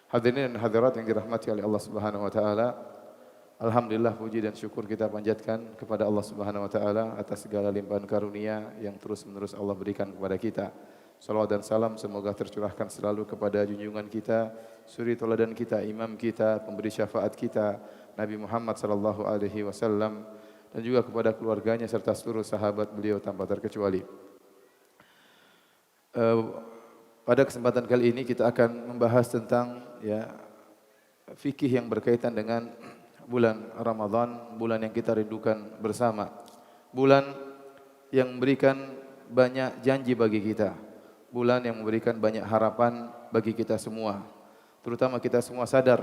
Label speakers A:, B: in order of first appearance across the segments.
A: Hadirin dan hadirat yang dirahmati oleh Allah Subhanahu wa taala. Alhamdulillah puji dan syukur kita panjatkan kepada Allah Subhanahu wa taala atas segala limpahan karunia yang terus-menerus Allah berikan kepada kita. Salawat dan salam semoga tercurahkan selalu kepada junjungan kita, suri teladan kita, imam kita, pemberi syafaat kita, Nabi Muhammad sallallahu alaihi wasallam, dan juga kepada keluarganya serta seluruh sahabat beliau tanpa terkecuali. Pada kesempatan kali ini kita akan membahas tentang fikih yang berkaitan dengan bulan Ramadan, bulan yang kita rindukan bersama. Bulan yang memberikan banyak janji bagi kita. Bulan yang memberikan banyak harapan bagi kita semua. Terutama kita semua sadar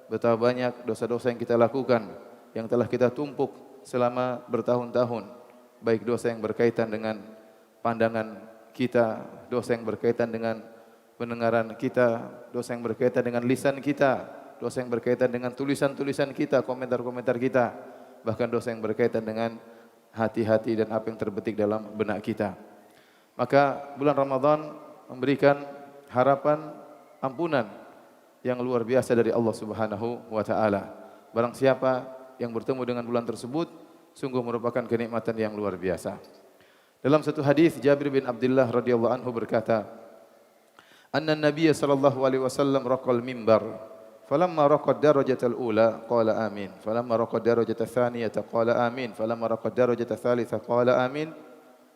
A: betapa banyak dosa-dosa yang kita lakukan, yang telah kita tumpuk selama bertahun-tahun. Baik dosa yang berkaitan dengan pandangan kita, dosa yang berkaitan dengan pendengaran kita, dosa yang berkaitan dengan lisan kita, dosa yang berkaitan dengan tulisan-tulisan kita, komentar-komentar kita, bahkan dosa yang berkaitan dengan hati-hati dan apa yang terbetik dalam benak kita. Maka bulan Ramadan memberikan harapan ampunan yang luar biasa dari Allah Subhanahu wa taala. Barang siapa yang bertemu dengan bulan tersebut, sungguh merupakan kenikmatan yang luar biasa. Dalam satu hadis Jabir bin Abdullah radhiyallahu anhu berkata, "Anna Nabiy sallallahu alaihi wasallam raqal mimbar, falamma raqad darajatal ula qala amin, falamma raqad darajatal thaniyata qala amin, falamma raqad darajatal thalitha qala amin,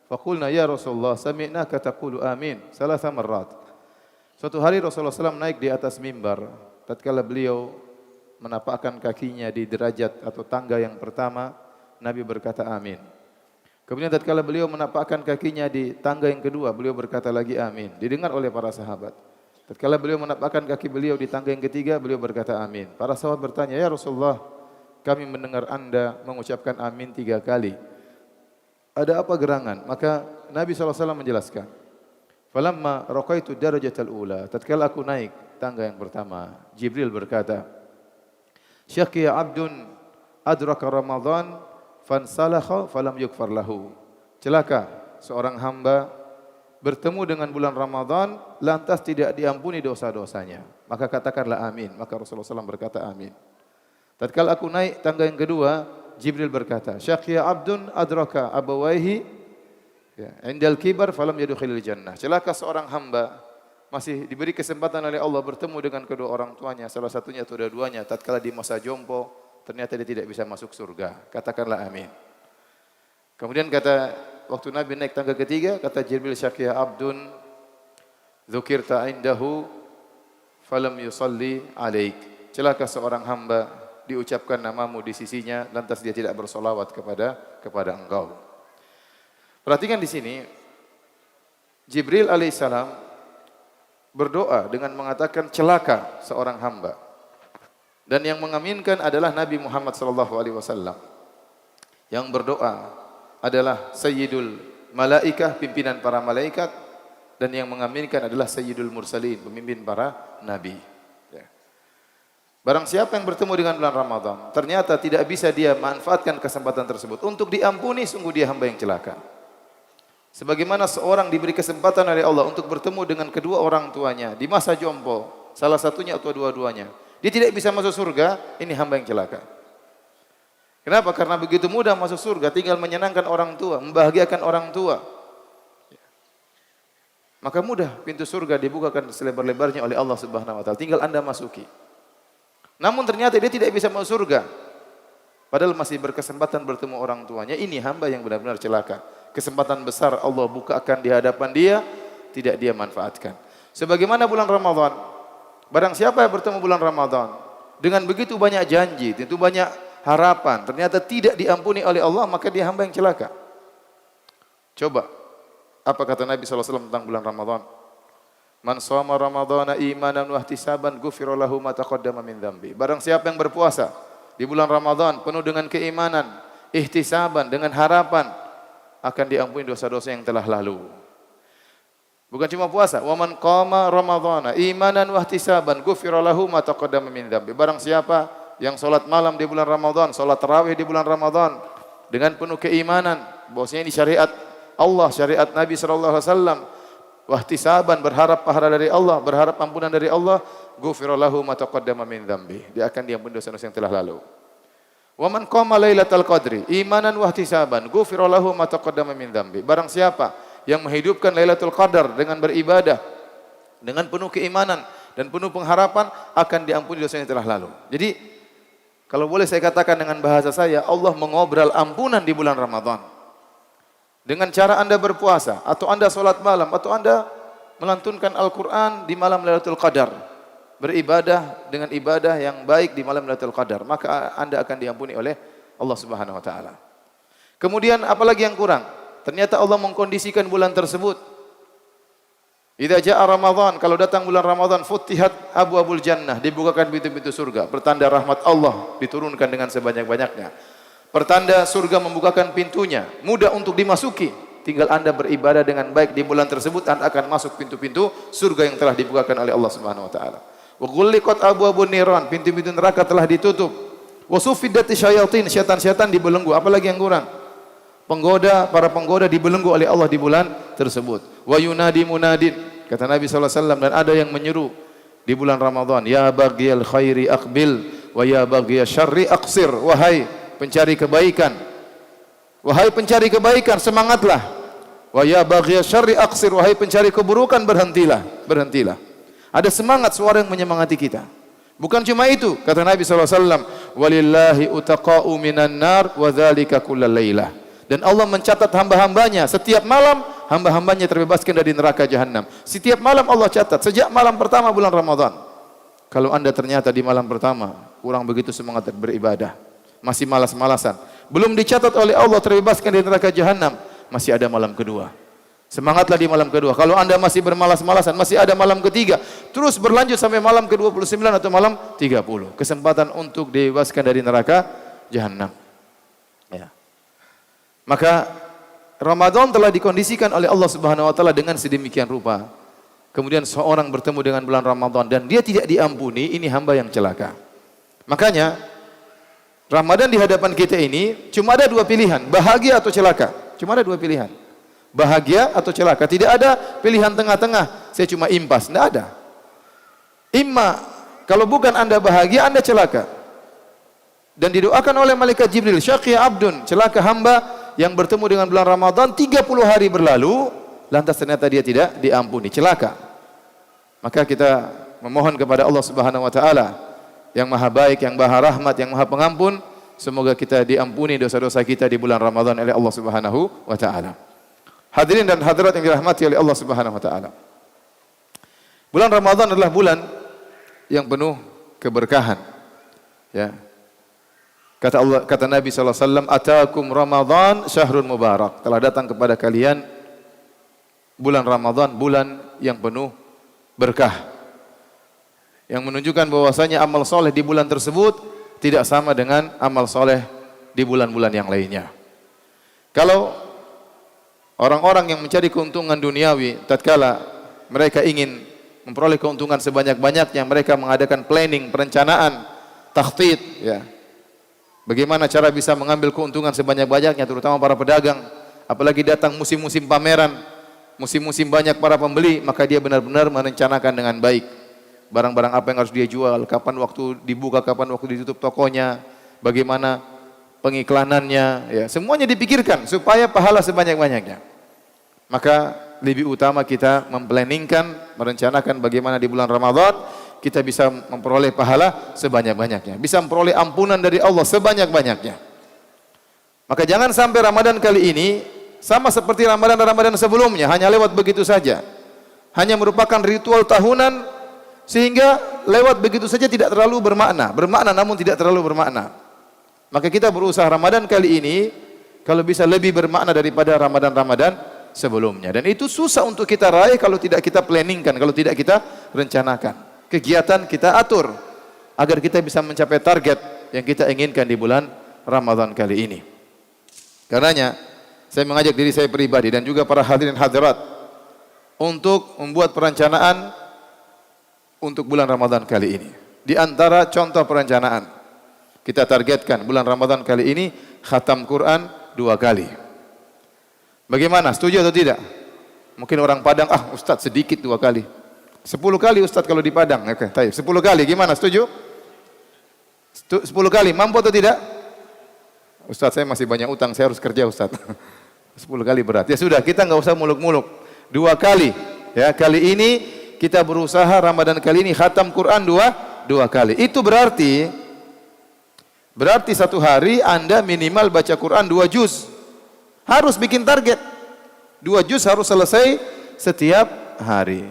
A: faqulna ya Rasulullah sami'naka taqulu amin salasa marrat." Suatu hari Rasulullah SAW naik di atas mimbar, tatkala beliau menapakkan kakinya di derajat atau tangga yang pertama, Nabi berkata amin. Kemudian tatkala beliau menapakkan kakinya di tangga yang kedua, beliau berkata lagi amin. Didengar oleh para sahabat. Tatkala beliau menapakkan kaki beliau di tangga yang ketiga, beliau berkata amin. Para sahabat bertanya, "Ya Rasulullah, kami mendengar Anda mengucapkan amin 3 kali. Ada apa gerangan?" Maka Nabi SAW menjelaskan, "Falamma raqaitu darajatal ula." Tatkala aku naik tangga yang pertama, Jibril berkata, "Syaqiya 'abdun adraka Ramadan fansalakha falam yukfar lahu." Celaka seorang hamba bertemu dengan bulan Ramadan lantas tidak diampuni dosa-dosanya. Maka katakanlah amin. Maka Rasulullah SAW berkata amin. Tatkala aku naik tangga yang kedua, Jibril berkata, "Syaqiya 'abdun adraka abawaihi indal kibar falam yadkhulil jannah." Celaka seorang hamba masih diberi kesempatan oleh Allah bertemu dengan kedua orang tuanya, salah satunya atau dua-duanya, tatkala di masa jompo ternyata dia tidak bisa masuk surga. Katakanlah amin. Kemudian kata waktu Nabi naik tangga ketiga, kata Jibril, "Syaqiya 'abdun dzukirta indahu falam yusalli 'alaik." Celaka seorang hamba diucapkan namamu di sisinya lantas dia tidak bersolawat kepada engkau. Perhatikan di sini Jibril alaihissalam berdoa dengan mengatakan celaka seorang hamba. Dan yang mengaminkan adalah Nabi Muhammad sallallahu alaihi wasallam. Yang berdoa adalah Sayyidul Malaikah, pimpinan para malaikat, dan yang mengaminkan adalah Sayyidul Mursalin, pemimpin para nabi. Barang siapa yang bertemu dengan bulan Ramadan, ternyata tidak bisa dia manfaatkan kesempatan tersebut untuk diampuni, sungguh dia hamba yang celaka. Sebagaimana seorang diberi kesempatan oleh Allah untuk bertemu dengan kedua orang tuanya di masa jompo, salah satunya atau dua-duanya, dia tidak bisa masuk surga, ini hamba yang celaka. Kenapa? Karena begitu mudah masuk surga, tinggal menyenangkan orang tua, membahagiakan orang tua. Maka mudah pintu surga dibukakan selebar-lebarnya oleh Allah Subhanahu wa taala, tinggal Anda masuki. Namun ternyata dia tidak bisa masuk surga, padahal masih berkesempatan bertemu orang tuanya. Ini hamba yang benar-benar celaka. Kesempatan besar Allah bukakan di hadapan dia, tidak dia manfaatkan. Sebagaimana bulan Ramadan, barang siapa yang bertemu bulan Ramadan dengan begitu banyak janji, tentu banyak harapan, ternyata tidak diampuni oleh Allah, maka dia hamba yang celaka. Coba, apa kata Nabi SAW tentang bulan Ramadan? "Man shoma Ramadhana imanan wa ihtisaban ghufira lahu ma taqaddama min dzambi." Barang siapa yang berpuasa di bulan Ramadan penuh dengan keimanan, ihtisaban, dengan harapan, akan diampuni dosa-dosa yang telah lalu. Bukan cuma puasa, wa man qama ramadhana imanan wa ihtisaban ghufira lahu ma taqaddama min dzambi. Barang siapa yang salat malam di bulan Ramadan, salat tarawih di bulan Ramadan dengan penuh keimanan bahwasanya ini syariat Allah, syariat Nabi sallallahu alaihi wasallam, wa ihtisaban, berharap pahala dari Allah, berharap ampunan dari Allah, ghufira lahu ma taqaddama min dzambi. Dia akan diampuni dosa-dosa yang telah lalu. Wa man qama lailatal qadri imanan wa ihtisaban ghufira lahu ma taqaddama min dzambi. Barang siapa yang menghidupkan Lailatul Qadar dengan beribadah dengan penuh keimanan dan penuh pengharapan, akan diampuni dosa yang telah lalu. Jadi kalau boleh saya katakan dengan bahasa saya, Allah mengobrol ampunan di bulan Ramadan. Dengan cara Anda berpuasa, atau Anda sholat malam, atau Anda melantunkan Al-Quran di malam Lailatul Qadar. Beribadah dengan ibadah yang baik di malam Lailatul Qadar, maka Anda akan diampuni oleh Allah Subhanahu wa taala. Kemudian apalagi yang kurang? Ternyata Allah mengkondisikan bulan tersebut. Idza jaa Ramadan, kalau datang bulan Ramadan, futihat abwabul jannah, dibukakan pintu-pintu surga. Pertanda rahmat Allah diturunkan dengan sebanyak-banyaknya. Pertanda surga membukakan pintunya, mudah untuk dimasuki. Tinggal Anda beribadah dengan baik di bulan tersebut, Anda akan masuk pintu-pintu surga yang telah dibukakan oleh Allah Subhanahu wa taala. Wa ghulliqat abwabun niran, pintu-pintu neraka telah ditutup. Wa sufiddati syayatin, syaitan-syaitan dibelenggu. Apalagi yang kurang? Para penggoda dibelenggu oleh Allah di bulan tersebut. Wa yunadi munadin, kata Nabi sallallahu alaihi wasallam, dan ada yang menyeru di bulan Ramadan, ya baghiyal khairi aqbil wa ya baghiyasy syarri aqsir. Wahai pencari kebaikan, wahai pencari kebaikan, semangatlah. Wa ya baghiyasy syarri aqsir, wahai pencari keburukan, berhentilah, berhentilah. Ada semangat, suara yang menyemangati kita. Bukan cuma itu, kata Nabi sallallahu alaihi wasallam, walillahi utaqa'u minan nar wa dzalika kullal lailah. Dan Allah mencatat hamba-hambanya setiap malam, hamba-hambanya terbebaskan dari neraka jahanam. Setiap malam Allah catat, sejak malam pertama bulan Ramadan. Kalau Anda ternyata di malam pertama kurang begitu semangat beribadah, masih malas-malasan, belum dicatat oleh Allah terbebaskan dari neraka jahanam, masih ada malam kedua. Semangatlah di malam kedua. Kalau Anda masih bermalas-malasan, masih ada malam ketiga, terus berlanjut sampai malam ke-29 atau malam 30. Kesempatan untuk dibebaskan dari neraka jahanam. Ya. Maka Ramadan telah dikondisikan oleh Allah Subhanahu wa taala dengan sedemikian rupa. Kemudian seorang bertemu dengan bulan Ramadan dan dia tidak diampuni, ini hamba yang celaka. Makanya Ramadan di hadapan kita ini cuma ada dua pilihan, bahagia atau celaka. Cuma ada dua pilihan. Bahagia atau celaka. Tidak ada pilihan tengah-tengah. Saya cuma impas, tidak ada. Imma kalau bukan Anda bahagia, Anda celaka. Dan didoakan oleh malaikat Jibril, syaqiya abdun, celaka hamba yang bertemu dengan bulan Ramadan 30 hari berlalu, lantas ternyata dia tidak diampuni, celaka. Maka kita memohon kepada Allah Subhanahu wa taala yang Maha Baik, yang Maha Rahmat, yang Maha Pengampun, semoga kita diampuni dosa-dosa kita di bulan Ramadan oleh Allah Subhanahu wa taala. Hadirin dan hadirat yang dirahmati oleh Allah Subhanahu wa taala. Bulan Ramadan adalah bulan yang penuh keberkahan. Ya. Kata Nabi sallallahu alaihi wasallam, "Atakum Ramadan syahrun mubarak." Telah datang kepada kalian bulan Ramadan, bulan yang penuh berkah. Yang menunjukkan bahwasanya amal soleh di bulan tersebut tidak sama dengan amal soleh di bulan-bulan yang lainnya. Kalau orang-orang yang mencari keuntungan duniawi, tatkala mereka ingin memperoleh keuntungan sebanyak-banyaknya, mereka mengadakan planning, perencanaan, takhtid, ya. Bagaimana cara bisa mengambil keuntungan sebanyak-banyaknya, terutama para pedagang. Apalagi datang musim-musim pameran, musim-musim banyak para pembeli, maka dia benar-benar merencanakan dengan baik. Barang-barang apa yang harus dia jual, kapan waktu dibuka, kapan waktu ditutup tokonya, bagaimana pengiklanannya, ya. Semuanya dipikirkan supaya pahala sebanyak-banyaknya. Maka lebih utama kita memplanningkan, merencanakan bagaimana di bulan Ramadan kita bisa memperoleh pahala sebanyak-banyaknya, bisa memperoleh ampunan dari Allah sebanyak-banyaknya. Maka jangan sampai Ramadan kali ini sama seperti Ramadan-Ramadan sebelumnya, hanya lewat begitu saja. Hanya merupakan ritual tahunan sehingga lewat begitu saja tidak terlalu bermakna. Bermakna namun tidak terlalu bermakna. Maka kita berusaha Ramadan kali ini kalau bisa lebih bermakna daripada Ramadan-Ramadan sebelumnya. Dan itu susah untuk kita raih kalau tidak kita planningkan, kalau tidak kita rencanakan. Kegiatan kita atur agar kita bisa mencapai target yang kita inginkan di bulan Ramadan kali ini. Karenanya saya mengajak diri saya pribadi dan juga para hadirin hadirat untuk membuat perencanaan untuk bulan Ramadan kali ini. Di antara contoh perencanaan, kita targetkan bulan Ramadan kali ini khatam Quran 2 kali. Bagaimana? Setuju atau tidak? Mungkin orang Padang, Ustaz sedikit 2 kali. 10 kali Ustaz kalau di Padang. Oke, baik. 10 kali gimana? Setuju? 10 kali mampu atau tidak? Ustaz saya masih banyak utang, saya harus kerja Ustaz. 10 kali berat. Ya sudah, kita enggak usah muluk-muluk. 2 kali. Ya, kali ini kita berusaha Ramadan kali ini khatam Quran 2 kali. Itu berarti satu hari Anda minimal baca Quran 2 juz. Harus bikin target. 2 juz harus selesai setiap hari.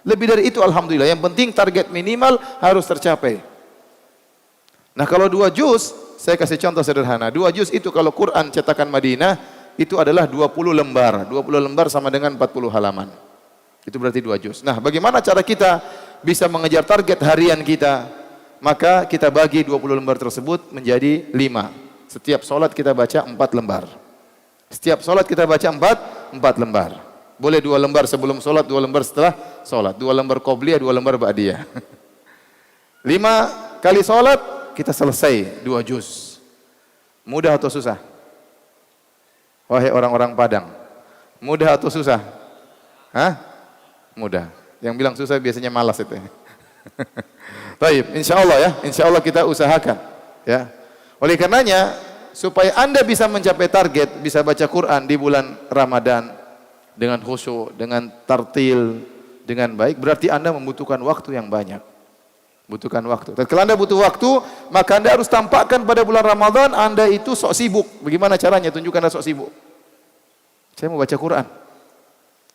A: Lebih dari itu alhamdulillah. Yang penting target minimal harus tercapai. Nah, kalau 2 juz, saya kasih contoh sederhana. 2 juz itu kalau Quran cetakan Madinah itu adalah 20 lembar. 20 lembar sama dengan 40 halaman. Itu berarti 2 juz. Nah, bagaimana cara kita bisa mengejar target harian kita? Maka kita bagi 20 lembar tersebut menjadi 5. Setiap solat kita baca 4 lembar. Setiap solat kita baca 4 lembar. Boleh 2 lembar sebelum solat, 2 lembar setelah solat. 2 lembar qobliyah, 2 lembar ba'diyah. 5 kali solat kita selesai 2 juz. Mudah atau susah? Wahai orang-orang Padang, mudah atau susah? Hah? Mudah. Yang bilang susah biasanya malas itu. Baik, insyaallah ya, insyaallah kita usahakan ya. Oleh karenanya supaya Anda bisa mencapai target bisa baca Quran di bulan Ramadan dengan khusyuk, dengan tartil, dengan baik, berarti Anda membutuhkan waktu yang banyak. Butuhkan waktu. Dan kalau Anda butuh waktu, maka Anda harus tampakkan pada bulan Ramadan Anda itu sok sibuk. Bagaimana caranya? Tunjukkan Anda sok sibuk. Saya mau baca Quran.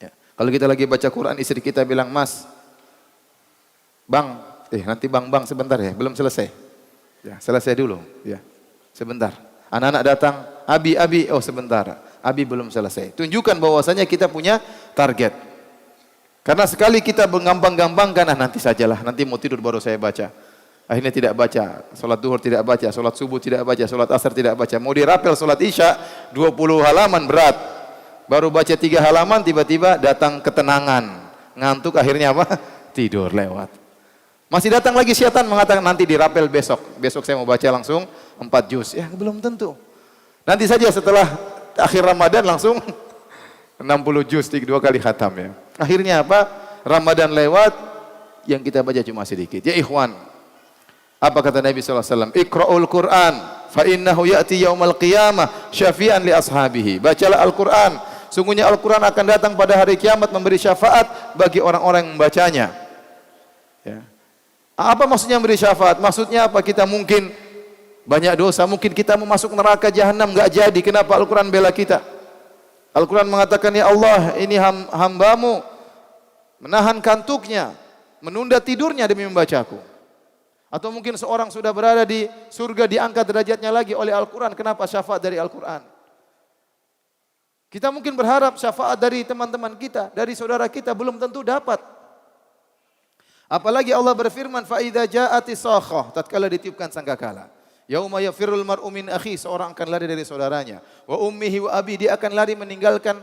A: Ya. Kalau kita lagi baca Quran, istri kita bilang, "Mas, Bang, nanti Bang sebentar ya, belum selesai." Ya, selesai dulu, ya. Sebentar. Anak-anak datang, Abi, oh sebentar. Abi belum selesai. Tunjukkan bahwasanya kita punya target. Karena sekali kita menggampang-gampangkan, nanti sajalah, nanti mau tidur baru saya baca. Akhirnya tidak baca, salat duhur tidak baca, salat subuh tidak baca, salat asar tidak baca. Mau dirapel salat isya, 20 halaman berat. Baru baca 3 halaman, tiba-tiba datang ketenangan. Ngantuk, akhirnya apa? Tidur lewat. Masih datang lagi syaitan mengatakan nanti dirapel besok. Besok saya mau baca langsung 4 juz. Ya belum tentu. Nanti saja setelah akhir Ramadan langsung 60 juz 2 kali khatam ya. Akhirnya apa? Ramadan lewat, yang kita baca cuma sedikit. Ya ikhwan, apa kata Nabi SAW? Iqra'ul Qur'an, fa innahu ya'ti yaumal qiyamah syafi'an li ashabihi. Bacalah Al-Quran. Sungguhnya Al-Quran akan datang pada hari kiamat memberi syafaat bagi orang-orang yang membacanya. Ya. Apa maksudnya memberi syafaat? Maksudnya apa? Kita mungkin banyak dosa, mungkin kita mau masuk neraka jahanam, enggak jadi. Kenapa Al-Quran bela kita? Al-Quran mengatakan, ya Allah, ini hambamu menahan kantuknya, menunda tidurnya demi membacaku. Atau mungkin seorang sudah berada di surga, diangkat derajatnya lagi oleh Al-Quran. Kenapa? Syafaat dari Al-Quran. Kita mungkin berharap syafaat dari teman-teman kita, dari saudara kita, belum tentu dapat. Apalagi Allah berfirman, فَإِذَا جَاءَتِ الصَّاخَّةُ, tatkala ditiupkan sangkakala. Yauma yafirul mar'u min akhi, seorang akan lari dari saudaranya. Wa ummihi wa abi, dia akan lari meninggalkan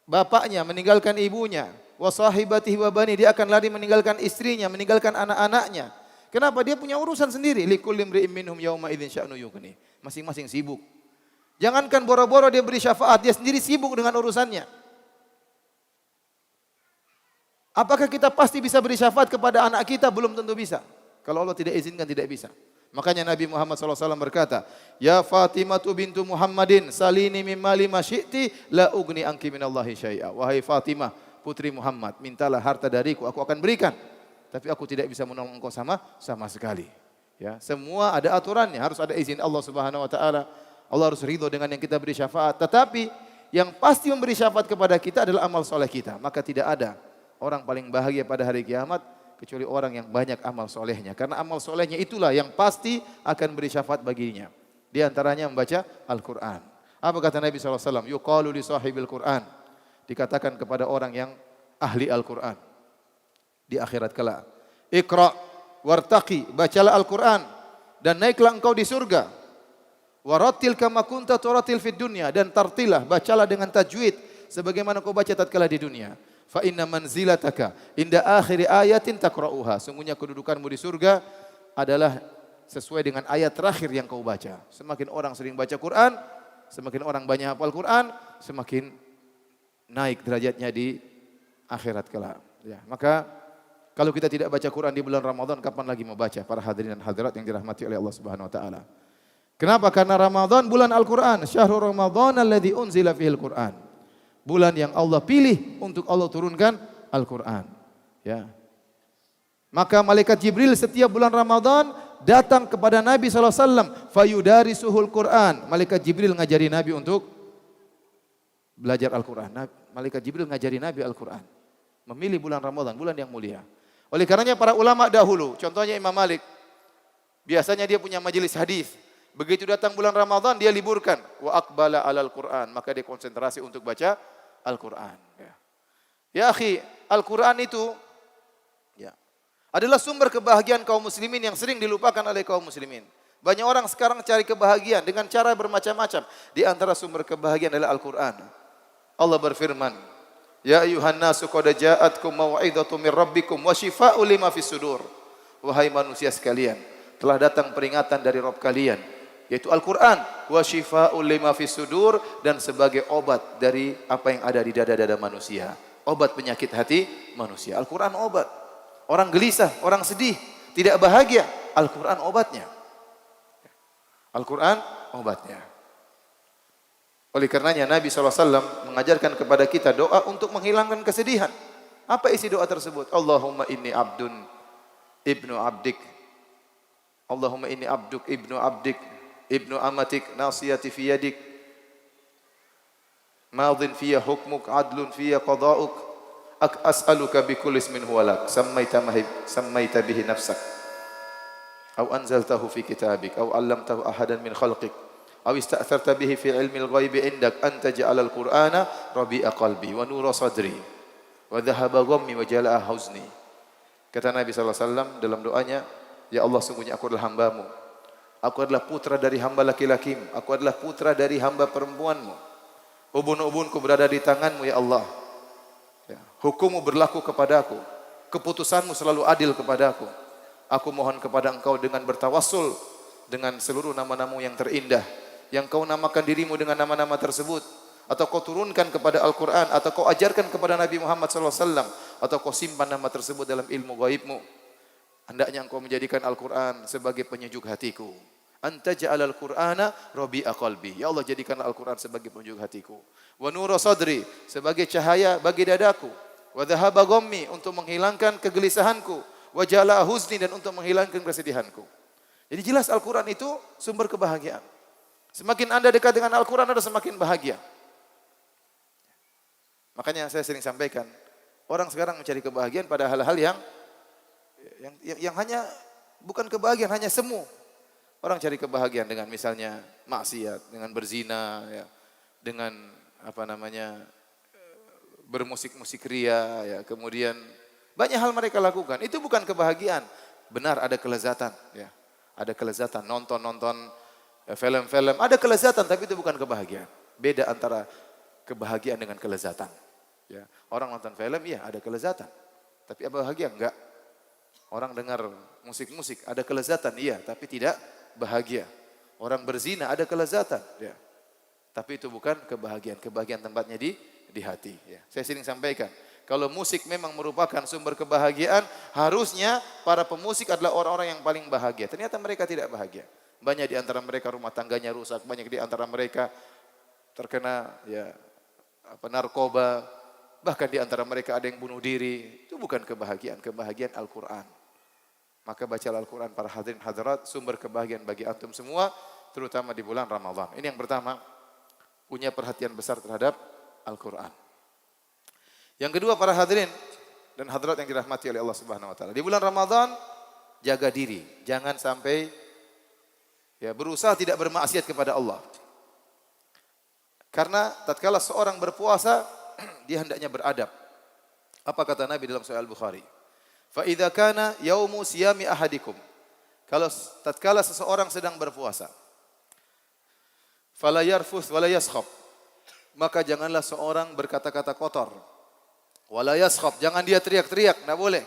A: bapaknya, meninggalkan ibunya. Wa sahibatihi wa bani, dia akan lari meninggalkan istrinya, meninggalkan anak-anaknya. Kenapa? Dia punya urusan sendiri. Likulli imri'in minhum yauma idzin sya'nu yughni. Masing-masing sibuk. Jangankan boro-boro dia beri syafaat, dia sendiri sibuk dengan urusannya. Apakah kita pasti bisa beri syafaat kepada anak kita? Belum tentu bisa. Kalau Allah tidak izinkan, tidak bisa. Makanya Nabi Muhammad SAW berkata, Ya Fatimah bintu Muhammadin, salini min mali ma syi'ti, la ugni anki minallahi syai'a. Wahai Fatimah, putri Muhammad, mintalah harta dariku, aku akan berikan. Tapi aku tidak bisa menolong engkau sama sekali. Ya, semua ada aturannya, harus ada izin Allah Subhanahu wa taala. Allah harus ridho dengan yang kita beri syafaat. Tetapi yang pasti memberi syafaat kepada kita adalah amal soleh kita. Maka tidak ada orang paling bahagia pada hari kiamat kecuali orang yang banyak amal solehnya. Karena amal solehnya itulah yang pasti akan beri syafaat baginya. Di antaranya membaca Al-Quran. Apa kata Nabi SAW? Yuqalu li sahibil Quran. Dikatakan kepada orang yang ahli Al-Quran. Di akhirat kelak. Iqra' wartaqi. Bacalah Al-Quran. Dan naiklah engkau di surga. Warattil kama kunta turatil fid dunya. Dan tartilah. Bacalah dengan tajwid. Sebagaimana kau baca tatkala di dunia. Fa inna manzilataka inda akhiri ayatin taqra'uha. Sungguhnya kedudukanmu di surga adalah sesuai dengan ayat terakhir yang kau baca. Semakin orang sering baca Quran, semakin orang banyak hafal Quran, semakin naik derajatnya di akhirat kelak. Ya, maka Kalau kita tidak baca Quran di bulan Ramadan, kapan lagi mau baca? Para hadirin dan hadirat yang dirahmati oleh Allah Subhanahu wa taala. Kenapa? Karena Ramadan bulan Al-Quran. Syahrul Ramadan alladzi unzila fihil Quran. Bulan yang Allah pilih untuk Allah turunkan Al-Quran. Ya. Maka malaikat Jibril setiap bulan Ramadan datang kepada Nabi SAW. Fayudarisuhul Quran. Malaikat Jibril ngajari Nabi untuk belajar Al-Quran. Malaikat Jibril ngajari Nabi Al-Quran. Memilih bulan Ramadan, bulan yang mulia. Oleh karenanya para ulama dahulu, contohnya Imam Malik, biasanya dia punya majelis hadis. Begitu datang bulan Ramadan dia liburkan. Wa aqbala alal Quran, maka dia konsentrasi untuk baca Al-Quran. Ya akhi, Al-Quran itu ya, adalah sumber kebahagiaan kaum muslimin yang sering dilupakan oleh kaum muslimin. Banyak orang sekarang cari kebahagiaan dengan cara bermacam-macam. Di antara sumber kebahagiaan adalah Al-Quran. Allah berfirman, Ya ayuhan nasu qad ja'atkum mau'izatun mir rabbikum wa syifaa'un lima fis sudur. Wahai manusia sekalian, telah datang peringatan dari Rabb kalian, yaitu Al-Qur'an, wa syifaa'un lima fis sudur, dan sebagai obat dari apa yang ada di dada-dada manusia. Obat penyakit hati manusia. Al-Qur'an obat. Orang gelisah, orang sedih, tidak bahagia, Al-Qur'an obatnya. Al-Qur'an obatnya. Oleh karenanya Nabi SAW mengajarkan kepada kita doa untuk menghilangkan kesedihan. Apa isi doa tersebut? Allahumma inni abdun ibnu abdik. Allahumma inni abduk ibnu abdik. Ibnu amatik nasiyati fi yadik. Madin fiya hukmuk adlun fiya qada'uk. As'aluka bikulli ismin huwa lak. Sammaita bihi nafsak. Au anzaltahu fi kitabik. Au allamtahu ahadan min khalqik. Aw ista'tharta bihi fi ilmil ghaibi indak an taj'alal qur'ana rabi'a qalbi wa nura sadri wa dhahaba ghammi wa jala'a huzni. Kata Nabi SAW dalam doanya, Ya Allah, sungguhnya aku adalah hambamu. Aku adalah putra dari hamba laki-lakimu. Aku adalah putra dari hamba perempuanmu. Ubun-ubunku berada di tanganmu, Ya Allah. Ya, hukummu berlaku kepadaku. Keputusanmu selalu adil kepadaku. Aku mohon kepada engkau dengan bertawassul dengan seluruh nama-namamu yang terindah, yang kau namakan dirimu dengan nama-nama tersebut, atau kau turunkan kepada Al-Quran, atau kau ajarkan kepada Nabi Muhammad SAW, atau kau simpan nama tersebut dalam ilmu gaibmu. Hendaknya engkau menjadikan Al-Quran sebagai penyejuk hatiku. Anta ja'alal Qur'ana rabi'a qalbi. Ya Allah, jadikan Al-Quran sebagai penyejuk hatiku. Wa nura sadri, sebagai cahaya bagi dadaku. Wa dhahaba ghammi, untuk menghilangkan kegelisahanku. Wa jala'a huzni, dan untuk menghilangkan kesedihanku. Jadi jelas Al-Quran itu sumber kebahagiaan. Semakin Anda dekat dengan Al-Quran, Anda semakin bahagia. Makanya saya sering sampaikan, orang sekarang mencari kebahagiaan pada hal-hal yang hanya bukan kebahagiaan, hanya semu. Orang cari kebahagiaan dengan misalnya maksiat, dengan berzina, ya, dengan bermusik-musik ria, ya, kemudian banyak hal mereka lakukan. Itu bukan kebahagiaan. Benar ada kelezatan, ya. Ada kelezatan, nonton film-film, ada kelezatan, tapi itu bukan kebahagiaan. Beda antara kebahagiaan dengan kelezatan. Ya. Orang nonton film, iya ada kelezatan. Tapi apa bahagia? Enggak. Orang dengar musik-musik, ada kelezatan, iya, tapi tidak bahagia. Orang berzina, ada kelezatan. Ya. Tapi itu bukan kebahagiaan. Kebahagiaan tempatnya di hati. Ya. Saya sering sampaikan, kalau musik memang merupakan sumber kebahagiaan, harusnya para pemusik adalah orang-orang yang paling bahagia. Ternyata mereka tidak bahagia. Banyak di antara mereka rumah tangganya rusak, banyak di antara mereka terkena narkoba, bahkan di antara mereka ada yang bunuh diri. Itu bukan kebahagiaan, kebahagiaan Al-Quran. Maka bacalah Al-Quran para hadirin hadirat, sumber kebahagiaan bagi antum semua, terutama di bulan Ramadan. Ini yang pertama, punya perhatian besar terhadap Al-Quran. Yang kedua, para hadirin dan hadirat yang dirahmati oleh Allah Subhanahu wa taala. Di bulan Ramadan jaga diri, jangan sampai berusaha tidak bermaksiat kepada Allah. Karena tatkala seorang berpuasa, dia hendaknya beradab. Apa kata Nabi dalam Sahih Al-Bukhari? Fa idza kana yaumu siyami ahadikum. Kalau tatkala seseorang sedang berpuasa, fala yarfuth wala yaskhab. Maka janganlah seorang berkata-kata kotor. Wala yaskhab, jangan dia teriak-teriak, enggak boleh.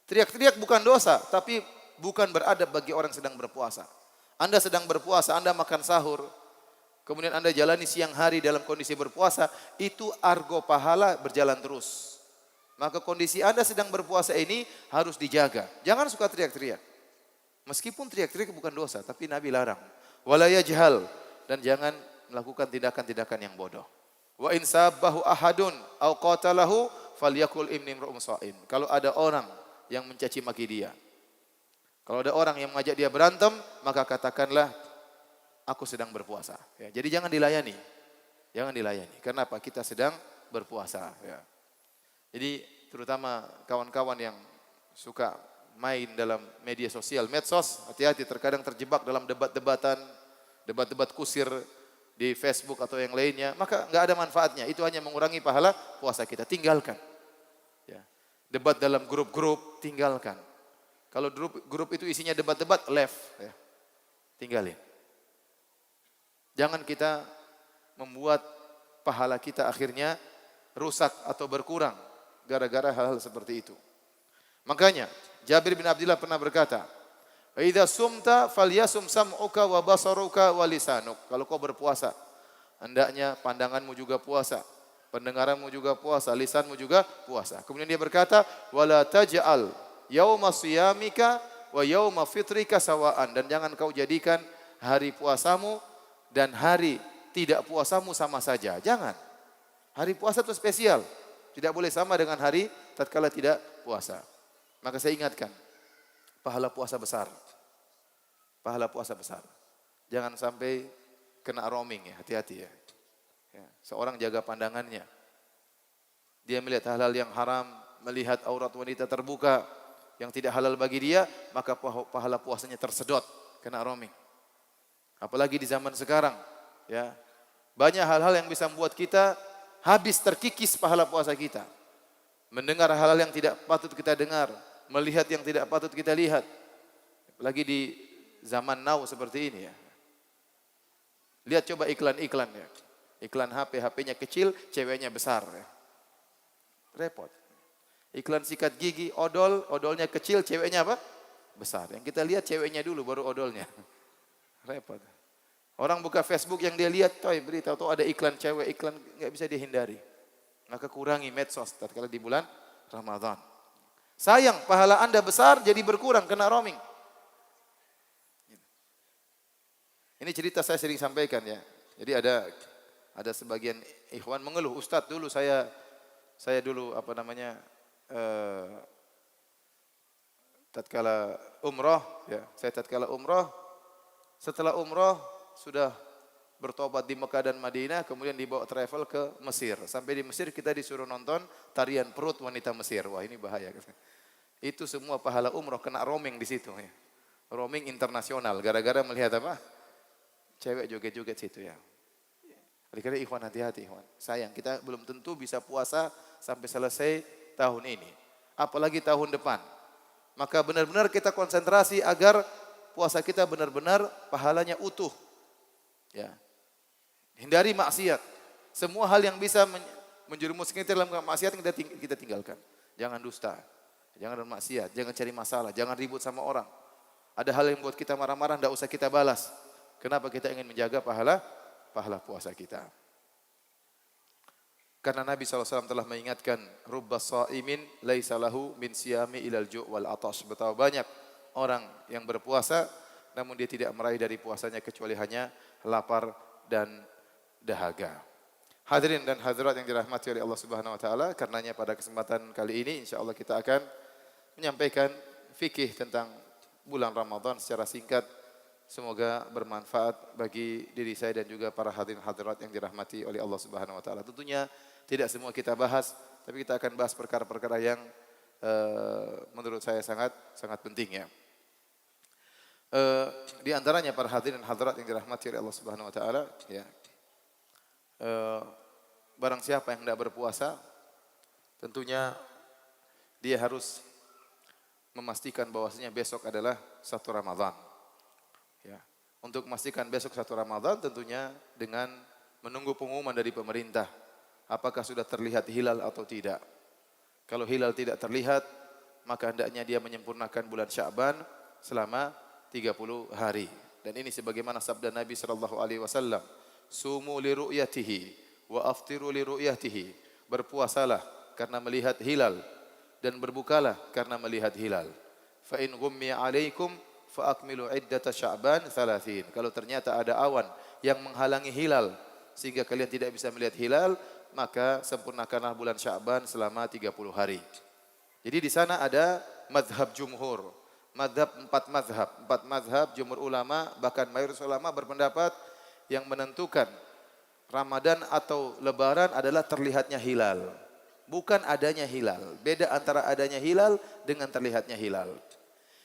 A: Teriak-teriak bukan dosa, tapi bukan beradab bagi orang sedang berpuasa. Anda sedang berpuasa, Anda makan sahur, kemudian Anda jalani siang hari dalam kondisi berpuasa, itu argo pahala berjalan terus. Maka kondisi Anda sedang berpuasa ini harus dijaga. Jangan suka teriak-teriak. Meskipun teriak-teriak bukan dosa, tapi Nabi larang. Wala yajhal, dan jangan melakukan tindakan-tindakan yang bodoh. Wa in sabbahu ahadun au qatalahu falyakul inni imru'un sha'im. Kalau ada orang yang mencaci maki dia, kalau ada orang yang mengajak dia berantem, maka katakanlah aku sedang berpuasa. Ya, jadi jangan dilayani. Jangan dilayani. Kenapa? Kita sedang berpuasa. Ya. Jadi terutama kawan-kawan yang suka main dalam media sosial, medsos, hati-hati terkadang terjebak dalam debat-debatan, debat-debat kusir di Facebook atau yang lainnya, maka nggak ada manfaatnya. Itu hanya mengurangi pahala puasa kita. Tinggalkan. Ya. Debat dalam grup-grup, tinggalkan. Kalau grup itu isinya debat-debat, left. Ya. Tinggalin. Jangan kita membuat pahala kita akhirnya rusak atau berkurang gara-gara hal-hal seperti itu. Makanya Jabir bin Abdullah pernah berkata, "Idza sumta falyasum sam'uka wa basaruka wa lisanuk." Kalau kau berpuasa, hendaknya pandanganmu juga puasa, pendengaranmu juga puasa, lisanmu juga puasa. Kemudian dia berkata, "Wala taj'al yauma siyamika wa yauma fitrika sawaan." Dan jangan kau jadikan hari puasamu dan hari tidak puasamu sama saja. Jangan. Hari puasa itu spesial. Tidak boleh sama dengan hari tatkala tidak puasa. Maka saya ingatkan, pahala puasa besar. Pahala puasa besar. Jangan sampai kena roaming ya, hati-hati ya. Ya. Seorang jaga pandangannya. Dia melihat hal-hal yang haram, melihat aurat wanita terbuka yang tidak halal bagi dia, maka pahala puasanya tersedot, kena roaming. Apalagi di zaman sekarang, ya. Banyak hal-hal yang bisa membuat kita habis terkikis pahala puasa kita. Mendengar hal-hal yang tidak patut kita dengar, melihat yang tidak patut kita lihat. Apalagi di zaman now seperti ini ya. Lihat coba iklan-iklan ya. Iklan HP, HP-nya kecil, ceweknya besar ya. Repot. Iklan sikat gigi, odol, odolnya kecil, ceweknya apa? Besar. Yang kita lihat ceweknya dulu, baru odolnya. Repot. Orang buka Facebook yang dia lihat, berita atau ada iklan cewek, iklan nggak bisa dihindari. Maka kurangi medsos tatkala di bulan Ramadan. Sayang, pahala Anda besar jadi berkurang kena roaming. Ini cerita saya sering sampaikan ya. Jadi ada sebagian ikhwan mengeluh, Ustadz dulu saya dulu tatkala umroh ya, saya tatkala umroh, setelah umroh sudah bertobat di Mekah dan Madinah, kemudian dibawa travel ke Mesir. Sampai di Mesir kita disuruh nonton tarian perut wanita Mesir. Wah, ini bahaya. Itu semua pahala umroh kena roaming di situ ya. Roaming internasional gara-gara melihat apa? Cewek joget-joget situ ya. Karena ikhwan hati-hati ikhwan. Sayang, kita belum tentu bisa puasa sampai selesai tahun ini. Apalagi tahun depan. Maka benar-benar kita konsentrasi agar puasa kita benar-benar pahalanya utuh. Ya. Hindari maksiat. Semua hal yang bisa menjerumuskan kita dalam maksiat kita tinggalkan. Jangan dusta. Jangan bermaksiat, jangan cari masalah, jangan ribut sama orang. Ada hal yang buat kita marah-marah, tidak usah kita balas. Kenapa kita ingin menjaga pahala puasa kita? Karena Nabi SAW telah mengingatkan, rubbas sha'imin laisa lahu min siyami ilal ju' wal atash. Betapa banyak orang yang berpuasa, namun dia tidak meraih dari puasanya kecuali hanya lapar dan dahaga. Hadirin dan hadirat yang dirahmati oleh Allah Subhanahu wa taala, karenanya pada kesempatan kali ini insyaallah kita akan menyampaikan fikih tentang bulan Ramadan secara singkat. Semoga bermanfaat bagi diri saya dan juga para hadirin hadirat yang dirahmati oleh Allah Subhanahu wa taala. Tentunya tidak semua kita bahas, tapi kita akan bahas perkara-perkara yang menurut saya sangat penting ya. Di antaranya para hadirin hadirat yang dirahmati oleh Allah Subhanahu wa taala ya. Barang siapa yang tidak berpuasa, tentunya dia harus memastikan bahwasanya besok adalah 1 Ramadan. Ya. Untuk memastikan besok 1 Ramadan tentunya dengan menunggu pengumuman dari pemerintah. Apakah sudah terlihat hilal atau tidak. Kalau hilal tidak terlihat, maka hendaknya dia menyempurnakan bulan Sya'ban selama 30 hari. Dan ini sebagaimana sabda Nabi SAW. Sumu li ru'yatihi wa aftiru li ru'yatihi. Berpuasalah karena melihat hilal dan berbukalah karena melihat hilal. Fa in ghummiya 'alaikum fa akmilu iddata Sya'ban 30. Kalau ternyata ada awan yang menghalangi hilal sehingga kalian tidak bisa melihat hilal, maka sempurnakanlah bulan Sya'ban selama 30 hari. Jadi di sana ada mazhab jumhur, empat mazhab jumhur ulama, bahkan mayoritas ulama berpendapat yang menentukan Ramadan atau Lebaran adalah terlihatnya hilal, bukan adanya hilal. Beda antara adanya hilal dengan terlihatnya hilal.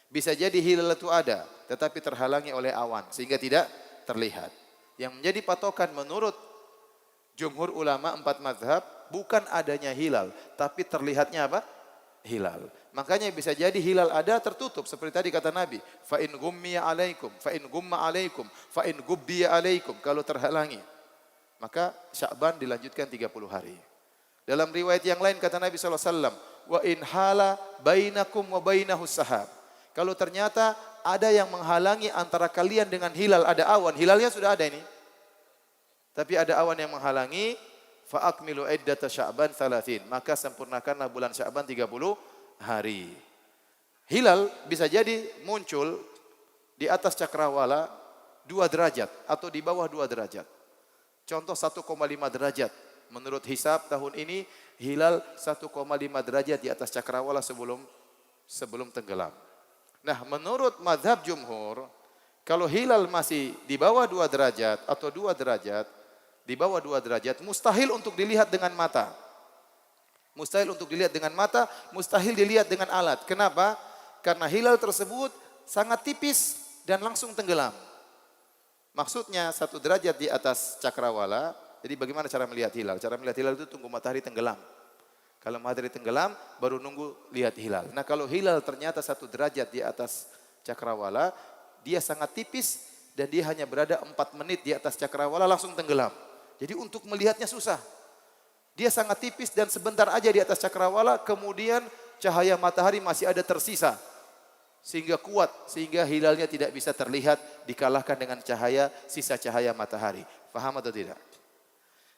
A: Bisa jadi hilal itu ada, tetapi terhalangi oleh awan sehingga tidak terlihat. Yang menjadi patokan menurut jumhur ulama empat mazhab bukan adanya hilal, tapi terlihatnya apa? Hilal. Makanya bisa jadi hilal ada tertutup seperti tadi kata Nabi, fa in ghummiya 'alaikum, fa in ghumma 'alaikum, fa in ghubbiya 'alaikum. Kalau terhalangi, maka Sya'ban dilanjutkan 30 hari. Dalam riwayat yang lain kata Nabi sallallahu alaihi wasallam, wa in hala bainakum wa bainahus sahab. Kalau ternyata ada yang menghalangi antara kalian dengan hilal, ada awan, hilalnya sudah ada ini. Tapi ada awan yang menghalangi, fa akmilu iddata Sya'ban 30. Maka sempurnakanlah bulan Sya'ban 30 hari. Hilal bisa jadi muncul di atas cakrawala 2 derajat atau di bawah 2 derajat. Contoh 1,5 derajat. Menurut hisab tahun ini hilal 1,5 derajat di atas cakrawala sebelum tenggelam. Nah, menurut mazhab jumhur, kalau hilal masih di bawah 2 derajat atau 2 derajat, di bawah 2 derajat, mustahil untuk dilihat dengan mata. Mustahil untuk dilihat dengan mata, mustahil dilihat dengan alat. Kenapa? Karena hilal tersebut sangat tipis dan langsung tenggelam. Maksudnya 1 derajat di atas cakrawala. Jadi bagaimana cara melihat hilal? Cara melihat hilal itu tunggu matahari tenggelam. Kalau matahari tenggelam, baru nunggu lihat hilal. Nah, kalau hilal ternyata 1 derajat di atas cakrawala, dia sangat tipis dan dia hanya berada 4 menit di atas cakrawala langsung tenggelam. Jadi untuk melihatnya susah. Dia sangat tipis dan sebentar aja di atas cakrawala, kemudian cahaya matahari masih ada tersisa. Sehingga kuat, sehingga hilalnya tidak bisa terlihat, dikalahkan dengan sisa cahaya matahari. Paham atau tidak?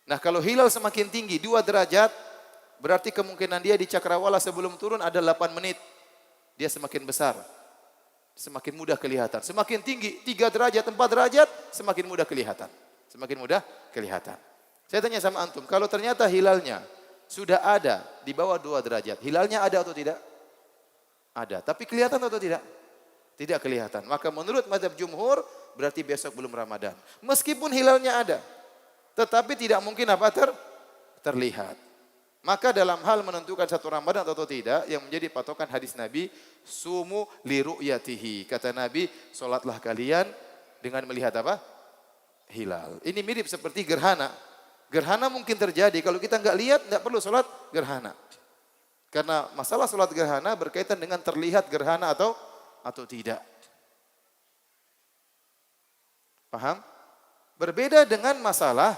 A: Nah, kalau hilal semakin tinggi 2 derajat, berarti kemungkinan dia di cakrawala sebelum turun ada 8 menit. Dia semakin besar, semakin mudah kelihatan. Semakin tinggi 3 derajat, 4 derajat, semakin mudah kelihatan. Semakin mudah kelihatan. Saya tanya sama antum, kalau ternyata hilalnya sudah ada di bawah 2 derajat, hilalnya ada atau tidak? Ada, tapi kelihatan atau tidak? Tidak kelihatan. Maka menurut mazhab jumhur, berarti besok belum Ramadan. Meskipun hilalnya ada, tetapi tidak mungkin apa terlihat. Maka dalam hal menentukan satu Ramadan atau tidak, yang menjadi patokan hadis Nabi, sumu li ru'yatihi. Kata Nabi, solatlah kalian dengan melihat apa? Hilal. Ini mirip seperti gerhana. Gerhana mungkin terjadi, kalau kita nggak lihat, nggak perlu solat gerhana. Karena masalah solat gerhana berkaitan dengan terlihat gerhana atau tidak. Paham? Berbeda dengan masalah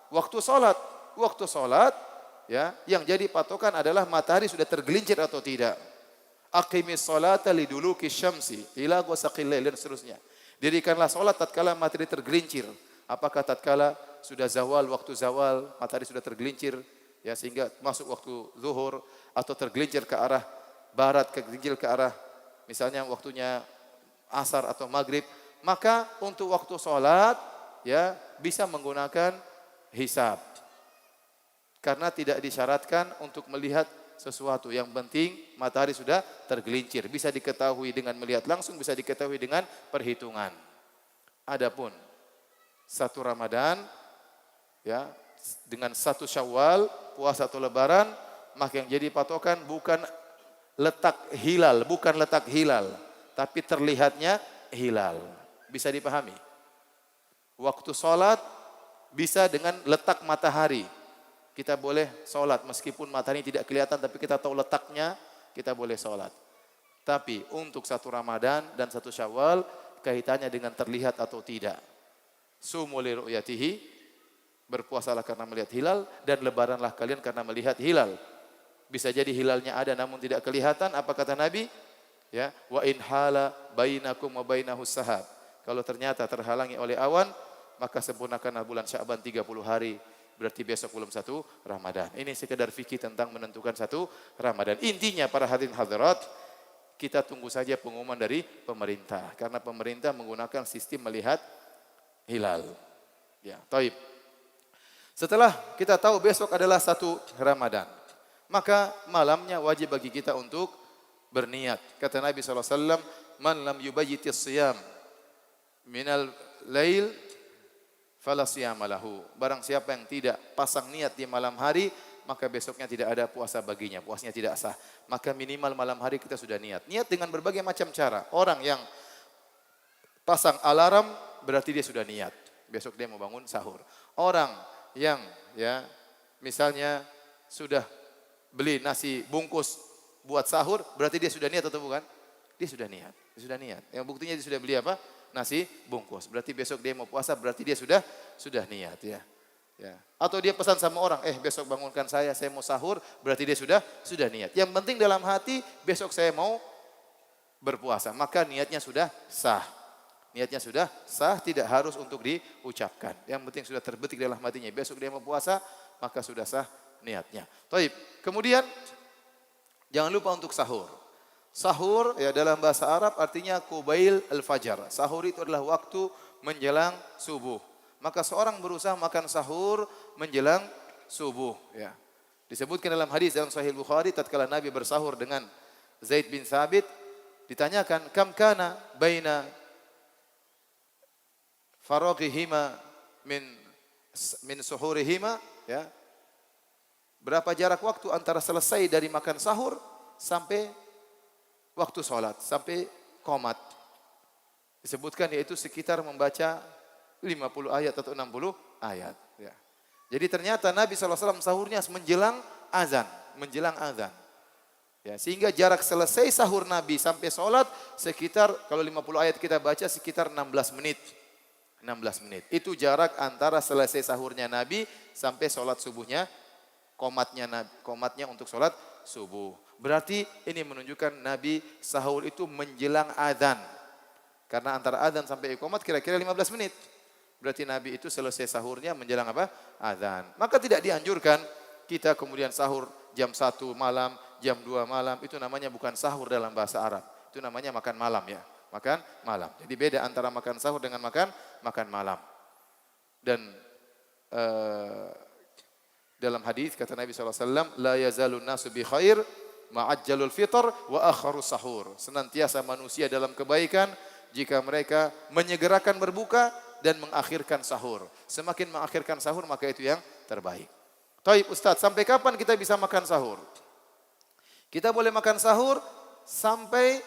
A: waktu solat. Waktu solat, ya, yang jadi patokan adalah matahari sudah tergelincir atau tidak. Aqimis sholata liduluki syamsi ila ghasaqil lail dan seterusnya. Dirikanlah solat tatkala matahari tergelincir. Apakah tatkala sudah zawal, waktu zawal, matahari sudah tergelincir, ya, sehingga masuk waktu zuhur, atau tergelincir ke arah barat, tergelincir ke arah misalnya waktunya asar atau maghrib, maka untuk waktu sholat, ya, bisa menggunakan hisab. Karena tidak disyaratkan untuk melihat sesuatu. Yang penting matahari sudah tergelincir. Bisa diketahui dengan melihat langsung, bisa diketahui dengan perhitungan. Adapun 1 Ramadan, ya, dengan 1 Syawal, puasa atau Lebaran, maka yang jadi patokan bukan letak hilal, tapi terlihatnya hilal. Bisa dipahami? Waktu sholat bisa dengan letak matahari. Kita boleh sholat meskipun matahari tidak kelihatan, tapi kita tahu letaknya, kita boleh sholat. Tapi untuk 1 Ramadan dan 1 Syawal, kaitannya dengan terlihat atau tidak. Sumu li ru'yatihi, berpuasalah karena melihat hilal, dan lebaranlah kalian karena melihat hilal. Bisa jadi hilalnya ada namun tidak kelihatan. Apa kata Nabi? Ya, wa in hala bainakum wa bainahus sahab. Kalau ternyata terhalangi oleh awan, maka sempurnakanlah bulan Sya'ban 30 hari. berarti besok belum 1 Ramadan. Ini sekedar fikih tentang menentukan 1 Ramadan. Intinya para hadirin hadirat, kita tunggu saja pengumuman dari pemerintah. Karena pemerintah menggunakan sistem melihat hilal. Ya, taib. Setelah kita tahu besok adalah 1 Ramadan, maka malamnya wajib bagi kita untuk berniat. Kata Nabi SAW, man lam yubayyitis siyam minal lail fala siyama lahu. Barang siapa yang tidak pasang niat di malam hari, maka besoknya tidak ada puasa baginya, puasanya tidak sah. Maka minimal malam hari kita sudah niat. Niat dengan berbagai macam cara. Orang yang pasang alarm berarti dia sudah niat. Besok dia mau bangun sahur. Orang yang misalnya sudah beli nasi bungkus buat sahur, berarti dia sudah niat atau bukan? Dia sudah niat. Dia sudah niat. Yang buktinya dia sudah beli apa? Nasi bungkus. Berarti besok dia mau puasa, berarti dia sudah niat ya. Ya. Atau dia pesan sama orang, besok bangunkan saya mau sahur, berarti dia sudah niat. Yang penting dalam hati, besok saya mau berpuasa, maka niatnya sudah sah. Niatnya sudah sah, tidak harus untuk diucapkan. Yang penting sudah terbetik dalam hatinya, besok dia mau puasa, maka sudah sah niatnya. Taib. Kemudian jangan lupa untuk sahur. Sahur ya dalam bahasa Arab artinya qubail al-fajar. Sahur itu adalah waktu menjelang subuh. Maka seorang berusaha makan sahur menjelang subuh ya. Disebutkan dalam hadis dalam Sahih Bukhari tatkala Nabi bersahur dengan Zaid bin Thabit, ditanyakan kam kana baina faraghihima min suhurihima ya. Berapa jarak waktu antara selesai dari makan sahur sampai waktu sholat, sampai qomat. Disebutkan yaitu sekitar membaca 50 ayat atau 60 ayat. Ya. Jadi ternyata Nabi SAW sahurnya menjelang azan. Menjelang azan. Ya, sehingga jarak selesai sahur Nabi sampai sholat sekitar, kalau 50 ayat kita baca sekitar 16 menit. 16 menit. Itu jarak antara selesai sahurnya Nabi sampai sholat subuhnya, qomatnya untuk sholat subuh. Berarti ini menunjukkan Nabi sahur itu menjelang azan. Karena antara azan sampai iqamat kira-kira 15 menit. Berarti Nabi itu selesai sahurnya menjelang apa? Azan. Maka tidak dianjurkan kita kemudian sahur jam 1 malam, jam 2 malam. Itu namanya bukan sahur dalam bahasa Arab. Itu namanya makan malam ya. Makan malam. Jadi beda antara makan sahur dengan makan malam. Dan dalam hadis kata Nabi SAW, la yazalun nasu bi khair ma'ajjalul fitr wa akharus sahur. Senantiasa manusia dalam kebaikan jika mereka menyegerakan berbuka dan mengakhirkan sahur. Semakin mengakhirkan sahur maka itu yang terbaik. Taib Ustaz, sampai kapan kita bisa makan sahur? Kita boleh makan sahur sampai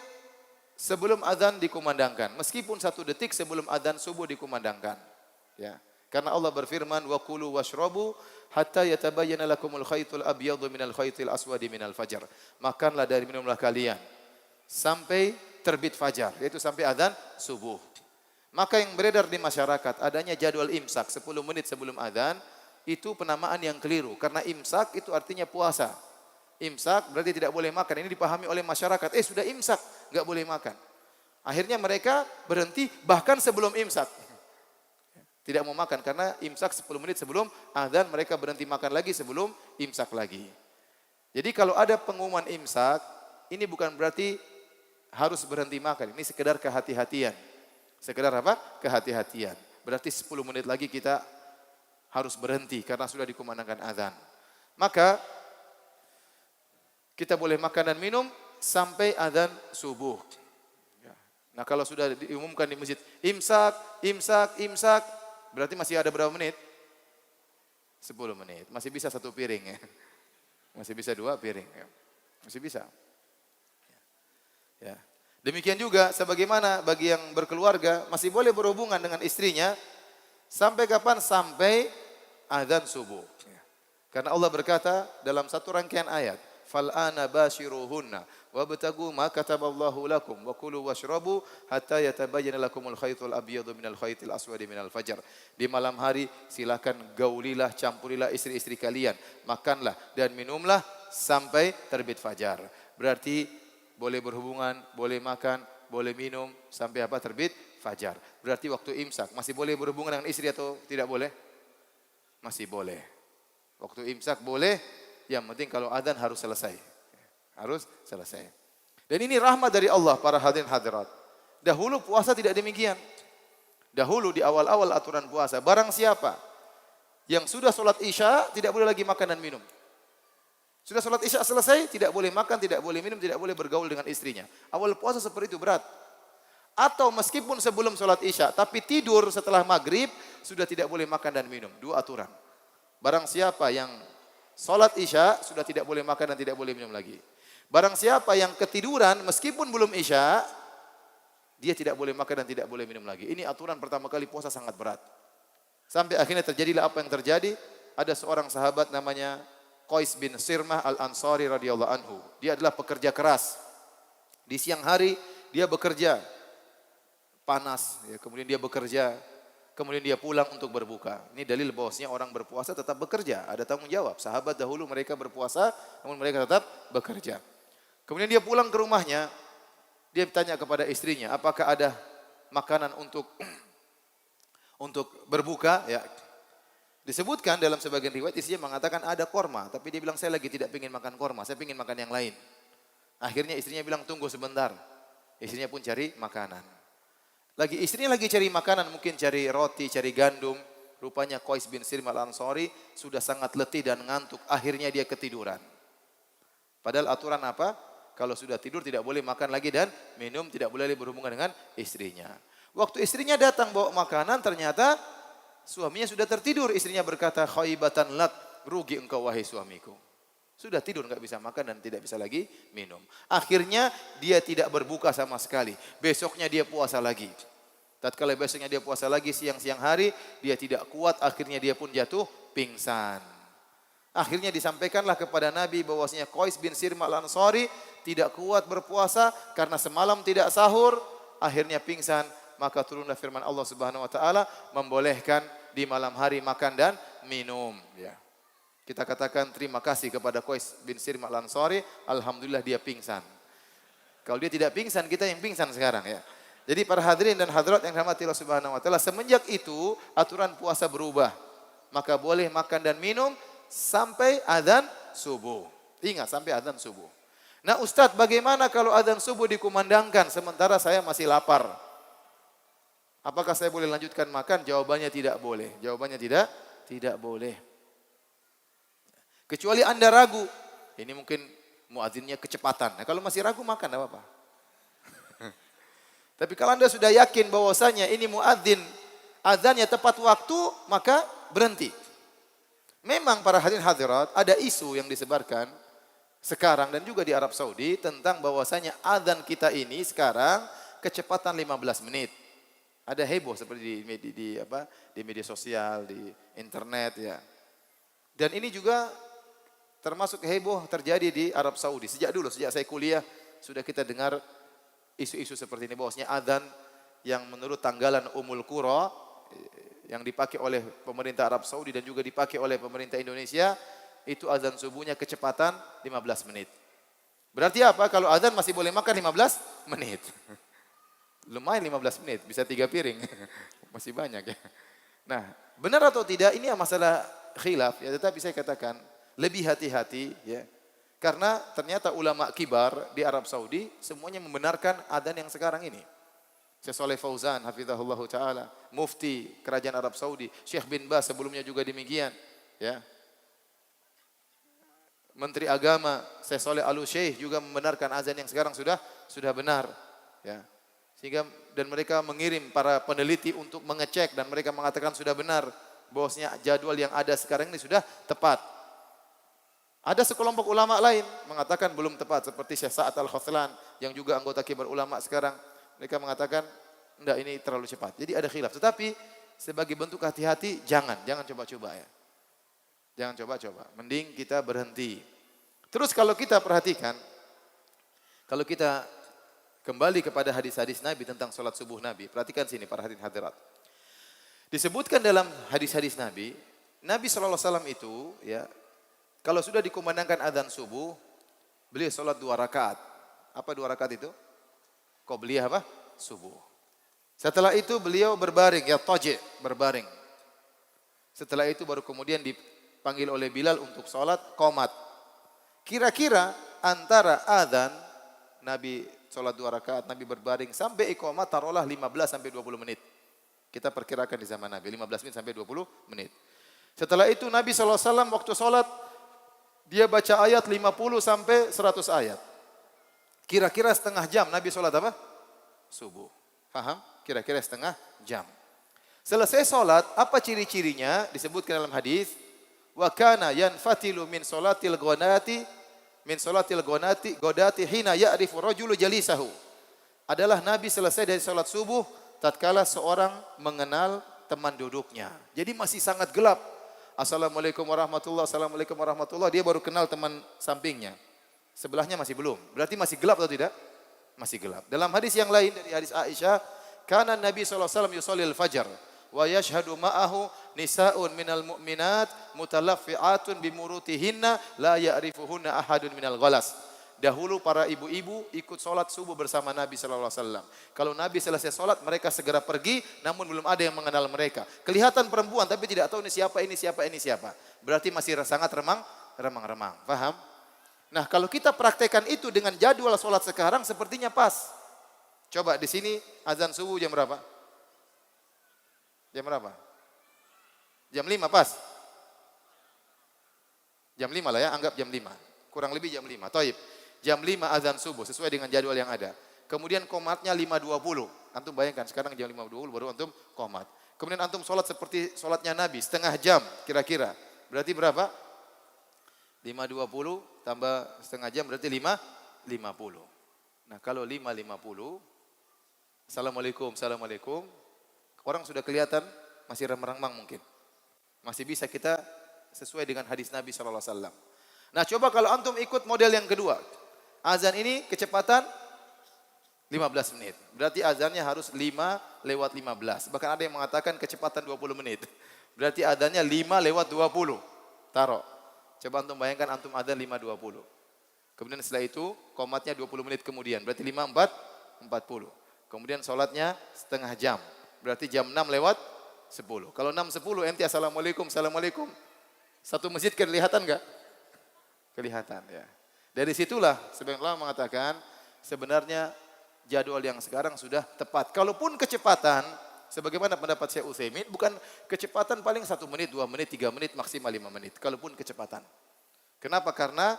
A: sebelum azan dikumandangkan. Meskipun 1 detik sebelum azan subuh dikumandangkan. Ya. Karena Allah berfirman, wa kulu washrabu hatta yatabayyana lakumul khaytul abyadu minal khaytil aswadi minal fajar. Makanlah dari minumlah kalian sampai terbit fajar, yaitu sampai azan subuh. Maka yang beredar di masyarakat adanya jadwal imsak 10 menit sebelum azan, itu penamaan yang keliru. Karena imsak itu artinya puasa. Imsak berarti tidak boleh makan. Ini dipahami oleh masyarakat, sudah imsak, enggak boleh makan. Akhirnya mereka berhenti bahkan sebelum imsak. Tidak mau makan karena imsak 10 menit sebelum azan, mereka berhenti makan lagi sebelum imsak lagi. Jadi kalau ada pengumuman imsak, ini bukan berarti harus berhenti makan. Ini sekedar kehati-hatian. Sekedar apa? Kehati-hatian. Berarti 10 menit lagi kita harus berhenti karena sudah dikumandangkan azan. Maka kita boleh makan dan minum sampai azan subuh. Nah kalau sudah diumumkan di masjid, imsak, berarti masih ada berapa menit? 10 menit. Masih bisa 1 piring ya. Masih bisa 2 piring ya. Masih bisa. Ya. Demikian juga sebagaimana bagi yang berkeluarga masih boleh berhubungan dengan istrinya sampai kapan? Sampai azan subuh. Ya. Karena Allah berkata dalam satu rangkaian ayat, fal'ana bashiruhunna wabtagu ma kataballahu lakum wa kulu washrabu hatta yatabayyana lakumul khaytul abyadu minal khaytil aswadi minal fajar. Di malam hari silakan gaulilah, campurilah istri-istri kalian, makanlah dan minumlah sampai terbit fajar. Berarti boleh berhubungan, boleh makan, boleh minum sampai apa? Terbit fajar. Berarti waktu imsak masih boleh berhubungan dengan istri atau tidak boleh? Masih boleh. Waktu imsak boleh, yang penting kalau adzan harus selesai. Harus selesai. Dan ini rahmat dari Allah para hadirin hadirat. Dahulu puasa tidak demikian. Dahulu di awal-awal aturan puasa, barang siapa yang sudah sholat isya tidak boleh lagi makan dan minum. Sudah sholat isya selesai, tidak boleh makan, tidak boleh minum, tidak boleh bergaul dengan istrinya. Awal puasa seperti itu berat. Atau meskipun sebelum sholat isya, tapi tidur setelah maghrib, sudah tidak boleh makan dan minum. Dua aturan. Barang siapa yang sholat isya, sudah tidak boleh makan dan tidak boleh minum lagi. Barang siapa yang ketiduran, meskipun belum isya, dia tidak boleh makan dan tidak boleh minum lagi. Ini aturan pertama kali puasa sangat berat. Sampai akhirnya terjadilah apa yang terjadi. Ada seorang sahabat namanya Qais bin Sirmah al-Ansari radhiyallahu anhu. Dia adalah pekerja keras. Di siang hari dia bekerja panas, ya, kemudian dia bekerja, kemudian dia pulang untuk berbuka. Ini dalil bahwasanya orang berpuasa tetap bekerja, ada tanggung jawab. Sahabat dahulu mereka berpuasa, namun mereka tetap bekerja. Kemudian dia pulang ke rumahnya, dia bertanya kepada istrinya, apakah ada makanan untuk berbuka? Ya. Disebutkan dalam sebagian riwayat istrinya mengatakan ada korma, tapi dia bilang saya lagi tidak ingin makan korma, saya ingin makan yang lain. Akhirnya istrinya bilang tunggu sebentar. Istrinya pun cari makanan. Istrinya lagi cari makanan, mungkin cari roti, cari gandum. Rupanya Qais bin Sirmah al-Ansari sudah sangat letih dan ngantuk. Akhirnya dia ketiduran. Padahal aturan apa? Kalau sudah tidur tidak boleh makan lagi dan minum, tidak boleh berhubungan dengan istrinya. Waktu istrinya datang bawa makanan, ternyata suaminya sudah tertidur. Istrinya berkata, khaibatan lak, rugi engkau wahai suamiku. Sudah tidur, enggak bisa makan dan tidak bisa lagi minum. Akhirnya dia tidak berbuka sama sekali. Besoknya dia puasa lagi. Tatkala besoknya dia puasa lagi siang-siang hari, dia tidak kuat, akhirnya dia pun jatuh pingsan. Akhirnya disampaikanlah kepada Nabi bahwasanya Qais bin Sirmah al-Ansari tidak kuat berpuasa karena semalam tidak sahur, akhirnya pingsan. Maka turunlah firman Allah Subhanahu wa taala membolehkan di malam hari makan dan minum, ya. Kita katakan terima kasih kepada Qais bin Sirmah al-Ansari, alhamdulillah dia pingsan. Kalau dia tidak pingsan, kita yang pingsan sekarang, ya. Jadi para hadirin dan hadirat yang dirahmati Allah Subhanahu wa taala, semenjak itu aturan puasa berubah. Maka boleh makan dan minum sampai adzan subuh. Ingat, sampai adzan subuh. Nah, Ustadz, bagaimana kalau adzan subuh dikumandangkan sementara saya masih lapar? Apakah saya boleh lanjutkan makan? Jawabannya tidak boleh. Jawabannya tidak boleh. Kecuali Anda ragu. Ini mungkin muadzinnya kecepatan. Nah, kalau masih ragu makan enggak apa-apa. Tapi kalau Anda sudah yakin bahwasanya ini muadzin azannya tepat waktu, maka berhenti. Memang para hadirin hadirat ada isu yang disebarkan sekarang dan juga di Arab Saudi tentang bahwasanya azan kita ini sekarang kecepatan 15 menit. Ada heboh seperti di media sosial, di internet, ya. Dan ini juga termasuk heboh terjadi di Arab Saudi. Sejak saya kuliah sudah kita dengar isu-isu seperti ini bahwasanya azan yang menurut tanggalan Ummul Qura yang dipakai oleh pemerintah Arab Saudi dan juga dipakai oleh pemerintah Indonesia itu azan subuhnya kecepatan 15 menit. Berarti apa? Kalau azan masih boleh makan 15 menit. Lumayan 15 menit, bisa 3 piring. Masih banyak, ya. Nah, benar atau tidak ini masalah khilaf, ya, tetapi saya katakan lebih hati-hati, ya. Karena ternyata ulama kibar di Arab Saudi semuanya membenarkan adzan yang sekarang ini. Syekh Shalih Fauzan hafizahullah taala, mufti kerajaan Arab Saudi, Syekh bin Baz sebelumnya juga demikian, ya. Menteri Agama Syekh Shalih Al-Utsaimin juga membenarkan azan yang sekarang sudah benar, ya. Sehingga dan mereka mengirim para peneliti untuk mengecek dan mereka mengatakan sudah benar bahwasanya jadwal yang ada sekarang ini sudah tepat. Ada sekelompok ulama lain mengatakan belum tepat seperti Syekh Sa'ad Al-Khawthlan yang juga anggota kibar ulama sekarang. Mereka mengatakan enggak, ini terlalu cepat. Jadi ada khilaf. Tetapi sebagai bentuk hati-hati jangan coba-coba, ya. Jangan coba-coba. Mending kita berhenti. Terus kalau kita perhatikan, kalau kita kembali kepada hadis-hadis Nabi tentang sholat subuh Nabi. Perhatikan sini para hadirin hadirat. Disebutkan dalam hadis-hadis Nabi, Nabi SAW itu, ya, kalau sudah dikumandangkan adzan subuh, beliau sholat 2 rakaat. Apa 2 rakaat itu? Qobliyah apa? Subuh. Setelah itu beliau berbaring, ya taji', berbaring. Setelah itu baru kemudian dipanggil oleh Bilal untuk sholat qomat. Kira-kira antara adzan Nabi sholat 2 rakaat, Nabi berbaring sampai iqamah taruhlah 15 sampai 20 menit. Kita perkirakan di zaman Nabi 15 menit sampai 20 menit. Setelah itu Nabi SAW waktu sholat dia baca ayat 50 sampai 100 ayat. Kira-kira setengah jam Nabi sholat apa? Subuh. Paham? Kira-kira setengah jam. Selesai sholat, apa ciri-cirinya? Disebutkan dalam hadis, wa kana yanfatilu min sholatil ghodati hina ya'rifu rajulu jalisahu. Adalah Nabi selesai dari sholat subuh tatkala seorang mengenal teman duduknya. Jadi masih sangat gelap. Assalamualaikum warahmatullahi wabarakatuh. Assalamualaikum warahmatullahi. Dia baru kenal teman sampingnya. Sebelahnya masih belum. Berarti masih gelap atau tidak? Masih gelap. Dalam hadis yang lain dari hadis Aisyah, kana Nabi sallallahu alaihi wasallam yusallil fajar wa yashhadu ma'ahu nisa'un minal mu'minat mutalaffi'atun bimurutihinna la ya'rifuhunna ahadun minal ghalas. Dahulu para ibu-ibu ikut sholat subuh bersama Nabi sallallahu alaihi wasallam. Kalau Nabi selesai sholat, mereka segera pergi, namun belum ada yang mengenal mereka. Kelihatan perempuan, tapi tidak tahu ini siapa, ini siapa, ini siapa. Berarti masih sangat remang-remang. Paham? Nah, kalau kita praktekkan itu dengan jadwal sholat sekarang, sepertinya pas. Coba di sini azan subuh jam berapa? Jam berapa? Jam 5 pas? Jam 5 lah ya, anggap jam 5. Kurang lebih jam 5. Taib. Jam 5 azan subuh sesuai dengan jadwal yang ada. Kemudian qomatnya 5.20. Antum bayangkan sekarang jam 5.20 baru antum qomat. Kemudian antum sholat seperti sholatnya Nabi, setengah jam kira-kira. Berarti berapa? 5.20 tambah setengah jam berarti 5.50. Nah kalau 5.50, Assalamualaikum. Orang sudah kelihatan masih remang-remang mungkin. Masih bisa kita sesuai dengan hadis Nabi SAW. Nah coba kalau antum ikut model yang kedua. Azan ini kecepatan 15 menit. Berarti azannya harus 5:15. Bahkan ada yang mengatakan kecepatan 20 menit. Berarti azannya 5:20. Taruh. Coba antum bayangkan antum azan 5:20. Kemudian setelah itu qomatnya 20 menit kemudian. Berarti 5:40. Kemudian sholatnya setengah jam. Berarti jam 6:10. Kalau 6:10 ente assalamualaikum. Satu masjid kelihatan enggak? Kelihatan ya. Dari situlah sebagian ulama mengatakan sebenarnya jadwal yang sekarang sudah tepat. Kalaupun kecepatan, sebagaimana pendapat Syekh Utsaimin, bukan kecepatan paling 1 menit, 2 menit, 3 menit, maksimal 5 menit. Kalaupun kecepatan. Kenapa? Karena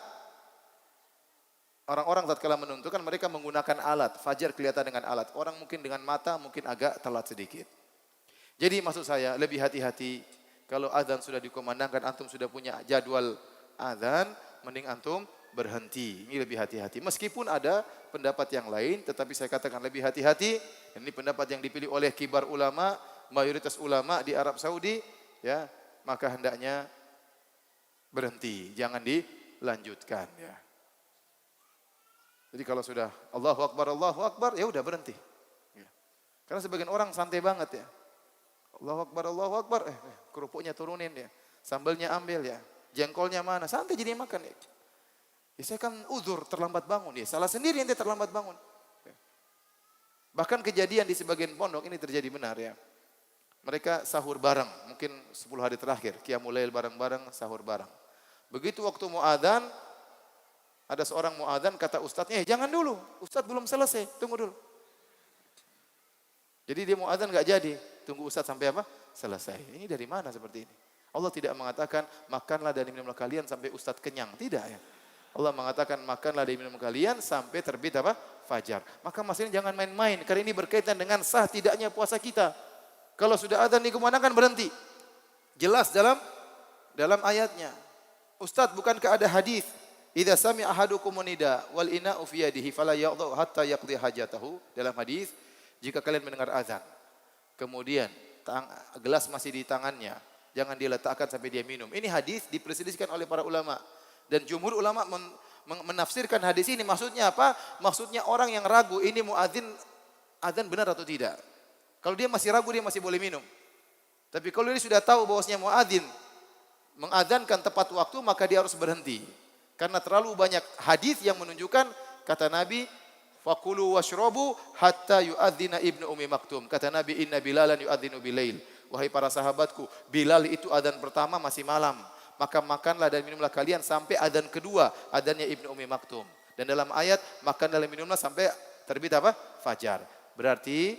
A: orang-orang tatkala menentukan mereka menggunakan alat. Fajar kelihatan dengan alat. Orang mungkin dengan mata mungkin agak telat sedikit. Jadi maksud saya lebih hati-hati. Kalau azan sudah dikumandangkan, antum sudah punya jadwal azan, mending antum berhenti. Ini lebih hati-hati. Meskipun ada pendapat yang lain, tetapi saya katakan lebih hati-hati. Ini pendapat yang dipilih oleh kibar ulama, mayoritas ulama di Arab Saudi, ya, maka hendaknya berhenti, jangan dilanjutkan. Ya. Jadi kalau sudah Allahu Akbar, ya udah berhenti. Ya. Karena sebagian orang santai banget ya. Allahu Akbar, kerupuknya turunin ya, sambalnya ambil ya, jengkolnya mana, santai jadi makan ya. Ya saya kan uzur terlambat bangun ya, salah sendiri ente terlambat bangun. Ya. Bahkan kejadian di sebagian pondok ini terjadi benar ya. Mereka sahur bareng, mungkin 10 hari terakhir, qiyamul lail bareng-bareng, sahur bareng. Begitu waktu mau adzan, ada seorang mau adzan kata ustadznya, jangan dulu, ustadz belum selesai, tunggu dulu. Jadi dia mau adzan enggak jadi, tunggu ustadz sampai apa? Selesai. Ini dari mana seperti ini? Allah tidak mengatakan makanlah dan minumlah kalian sampai ustadz kenyang, tidak ya. Allah mengatakan makanlah dan minum kalian sampai terbit apa? Fajar. Maka maksudnya jangan main-main karena ini berkaitan dengan sah tidaknya puasa kita. Kalau sudah adzan dikumandangkan berhenti. Jelas dalam ayatnya. Ustaz, bukankah ada hadis? Idza sami'a ahadukum nida wal ina'u fi yadihi fala yaqdu hatta yaqdi hajatahu. Dalam hadis, jika kalian mendengar azan, kemudian gelas masih di tangannya, jangan diletakkan sampai dia minum. Ini hadis diperselisihkan oleh para ulama. Dan jumhur ulama menafsirkan hadis ini maksudnya apa? Maksudnya orang yang ragu ini muadzin azan benar atau tidak. Kalau dia masih ragu dia masih boleh minum. Tapi kalau dia sudah tahu bahwasanya muadzin mengadzankan tepat waktu maka dia harus berhenti. Karena terlalu banyak hadis yang menunjukkan kata Nabi fakulu washrabu hatta yu'adzina ibnu ummi maktum. Kata Nabi inna bilalan yu'adzinu bilail. Wahai para sahabatku, Bilal itu adzan pertama masih malam. maka makanlah dan minumlah kalian sampai adzan kedua, adzannya Ibnu Ummi Maktum. Dan dalam ayat makan dan minumlah sampai terbit apa? Fajar. Berarti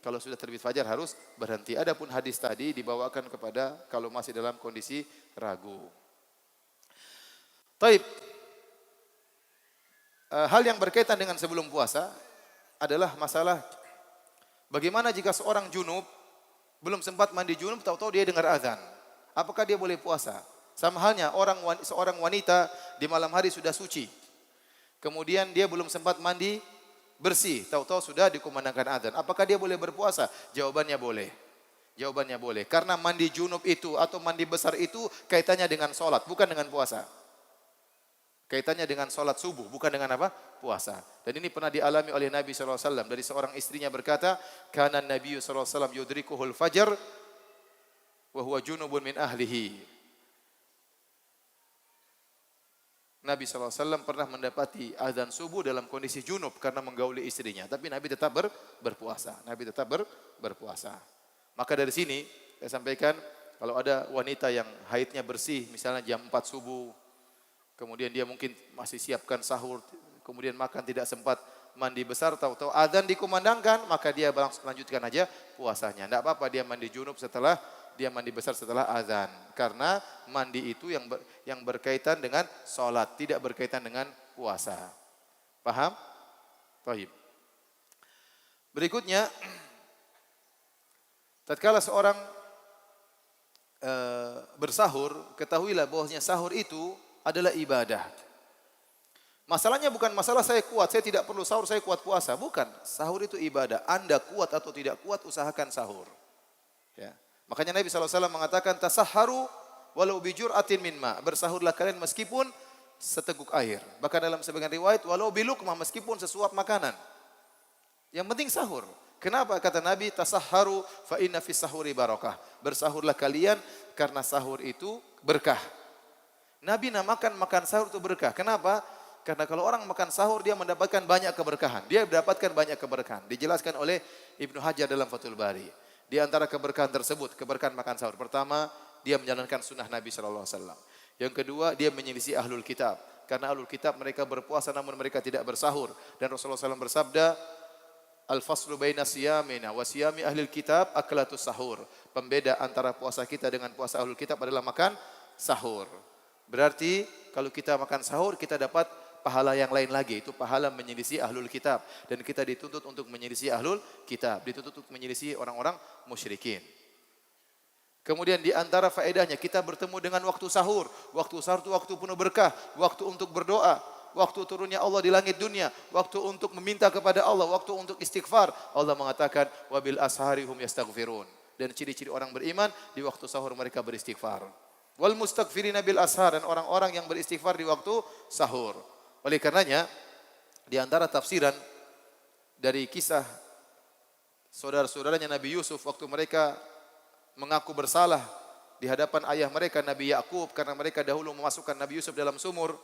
A: kalau sudah terbit fajar harus berhenti. Adapun hadis tadi dibawakan kepada kalau masih dalam kondisi ragu. Taib. Hal yang berkaitan dengan sebelum puasa adalah masalah bagaimana jika seorang junub belum sempat mandi junub, tahu-tahu dia dengar azan. Apakah dia boleh puasa? Sama halnya seorang wanita di malam hari sudah suci. Kemudian dia belum sempat mandi bersih, tahu-tahu sudah dikumandangkan azan. Apakah dia boleh berpuasa? Jawabannya boleh. Jawabannya boleh. Karena mandi junub itu atau mandi besar itu kaitannya dengan sholat, bukan dengan puasa. Kaitannya dengan sholat subuh, bukan dengan apa? Puasa. Dan ini pernah dialami oleh Nabi SAW. Dari seorang istrinya berkata, Kana Nabi SAW yudrikuhul fajar, wa huwa junubun min ahlihi. Nabi SAW pernah mendapati azan subuh dalam kondisi junub karena menggauli istrinya. Tapi Nabi tetap berpuasa. Nabi tetap berpuasa. Maka dari sini saya sampaikan, kalau ada wanita yang haidnya bersih, misalnya jam 4 subuh, kemudian dia mungkin masih siapkan sahur, kemudian makan tidak sempat mandi besar, tahu-tahu azan dikumandangkan, maka dia lanjutkan aja puasanya. Tidak apa-apa dia mandi junub setelah dia mandi besar setelah azan. Karena mandi itu yang berkaitan dengan sholat, tidak berkaitan dengan puasa. Paham? Baik. Berikutnya, tatkala seorang bersahur, ketahuilah bahwasanya sahur itu adalah ibadah. Masalahnya bukan masalah saya kuat, saya tidak perlu sahur, saya kuat puasa. Bukan, sahur itu ibadah. Anda kuat atau tidak kuat, usahakan sahur. Ya. Makanya Nabi SAW mengatakan, tasahharu walau bijur'atin min ma. Bersahurlah kalian meskipun seteguk air. Bahkan dalam sebagian riwayat, walau bilukmah, meskipun sesuap makanan. Yang penting sahur. Kenapa kata Nabi, tasahharu fa inna fis sahuri barakah. Bersahurlah kalian karena sahur itu berkah. Nabi namakan makan sahur itu berkah. Kenapa? Karena kalau orang makan sahur dia mendapatkan banyak keberkahan. Dia mendapatkan banyak keberkahan. Dijelaskan oleh Ibnu Hajar dalam Fathul Bari. Di antara keberkahan tersebut, keberkahan makan sahur. Pertama, dia menjalankan sunnah Nabi SAW. Yang kedua, dia menyelisih ahlul kitab. Karena ahlul kitab mereka berpuasa namun mereka tidak bersahur. Dan Rasulullah SAW bersabda, Al-faslu baina siyamina wa siyami ahlil kitab aklatus sahur. Pembeda antara puasa kita dengan puasa ahlul kitab adalah makan sahur. Berarti kalau kita makan sahur kita dapat pahala yang lain lagi, itu pahala menyelisih ahlul kitab. Dan kita dituntut untuk menyelisih ahlul kitab, dituntut untuk menyelisih orang-orang musyrikin. Kemudian di antara faedahnya kita bertemu dengan waktu sahur. Waktu sahur itu waktu penuh berkah, waktu untuk berdoa, waktu turunnya Allah di langit dunia, waktu untuk meminta kepada Allah, waktu untuk istighfar. Allah mengatakan wabil ashari hum yastaghfirun. Dan ciri-ciri orang beriman di waktu sahur mereka beristighfar. Wal mustaghfirina bil ashar, dan orang-orang yang beristighfar di waktu sahur. Oleh karenanya, di antara tafsiran dari kisah saudara-saudaranya Nabi Yusuf waktu mereka mengaku bersalah di hadapan ayah mereka Nabi Yakub karena mereka dahulu memasukkan Nabi Yusuf dalam sumur.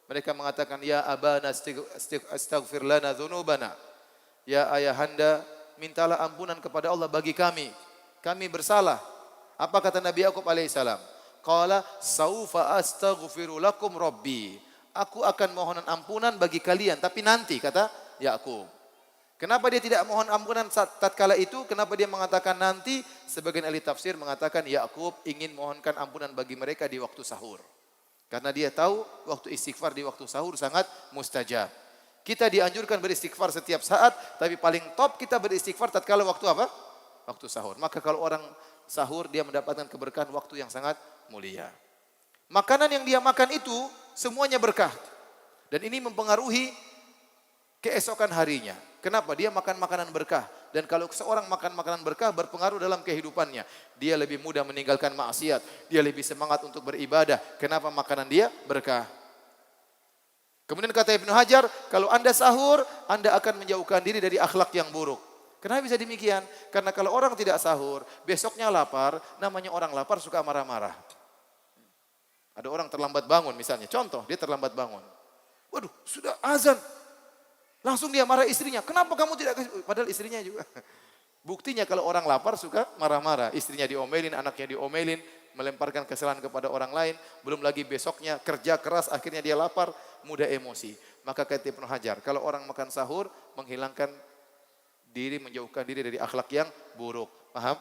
A: Mereka mengatakan, ya abana astaghfir lana dzunubana. Ya ayahanda, mintalah ampunan kepada Allah bagi kami. Kami bersalah. Apa kata Nabi Yakub alaihissalam? Qala saufa astaghfiru lakum rabbi. Aku akan mohon ampunan bagi kalian, tapi nanti, kata Yakub. Kenapa dia tidak mohon ampunan tatkala itu? Kenapa dia mengatakan nanti? Sebagian ahli tafsir mengatakan Yakub ingin mohonkan ampunan bagi mereka di waktu sahur. Karena dia tahu waktu istighfar di waktu sahur sangat mustajab. Kita dianjurkan beristighfar setiap saat, tapi paling top kita beristighfar tatkala waktu apa? Waktu sahur. Maka kalau orang sahur dia mendapatkan keberkahan waktu yang sangat mulia. Makanan yang dia makan itu semuanya berkah. Dan ini mempengaruhi keesokan harinya. Kenapa? Dia makan makanan berkah. Dan kalau seorang makan makanan berkah berpengaruh dalam kehidupannya. Dia lebih mudah meninggalkan maksiat. Dia lebih semangat untuk beribadah. Kenapa? Makanan dia berkah. Kemudian kata Ibnu Hajar, kalau Anda sahur, Anda akan menjauhkan diri dari akhlak yang buruk. Kenapa bisa demikian? Karena kalau orang tidak sahur, besoknya lapar, namanya orang lapar suka marah-marah. Ada orang terlambat bangun misalnya, contoh dia terlambat bangun. Waduh, sudah azan. Langsung dia marah istrinya, kenapa kamu tidak kasih? Padahal istrinya juga. Buktinya kalau orang lapar suka marah-marah. Istrinya diomelin, anaknya diomelin. melemparkan kesalahan kepada orang lain, belum lagi besoknya kerja keras, akhirnya dia lapar, mudah emosi. Maka kata Ibnu Hajar, kalau orang makan sahur, menghilangkan diri, menjauhkan diri dari akhlak yang buruk. Paham?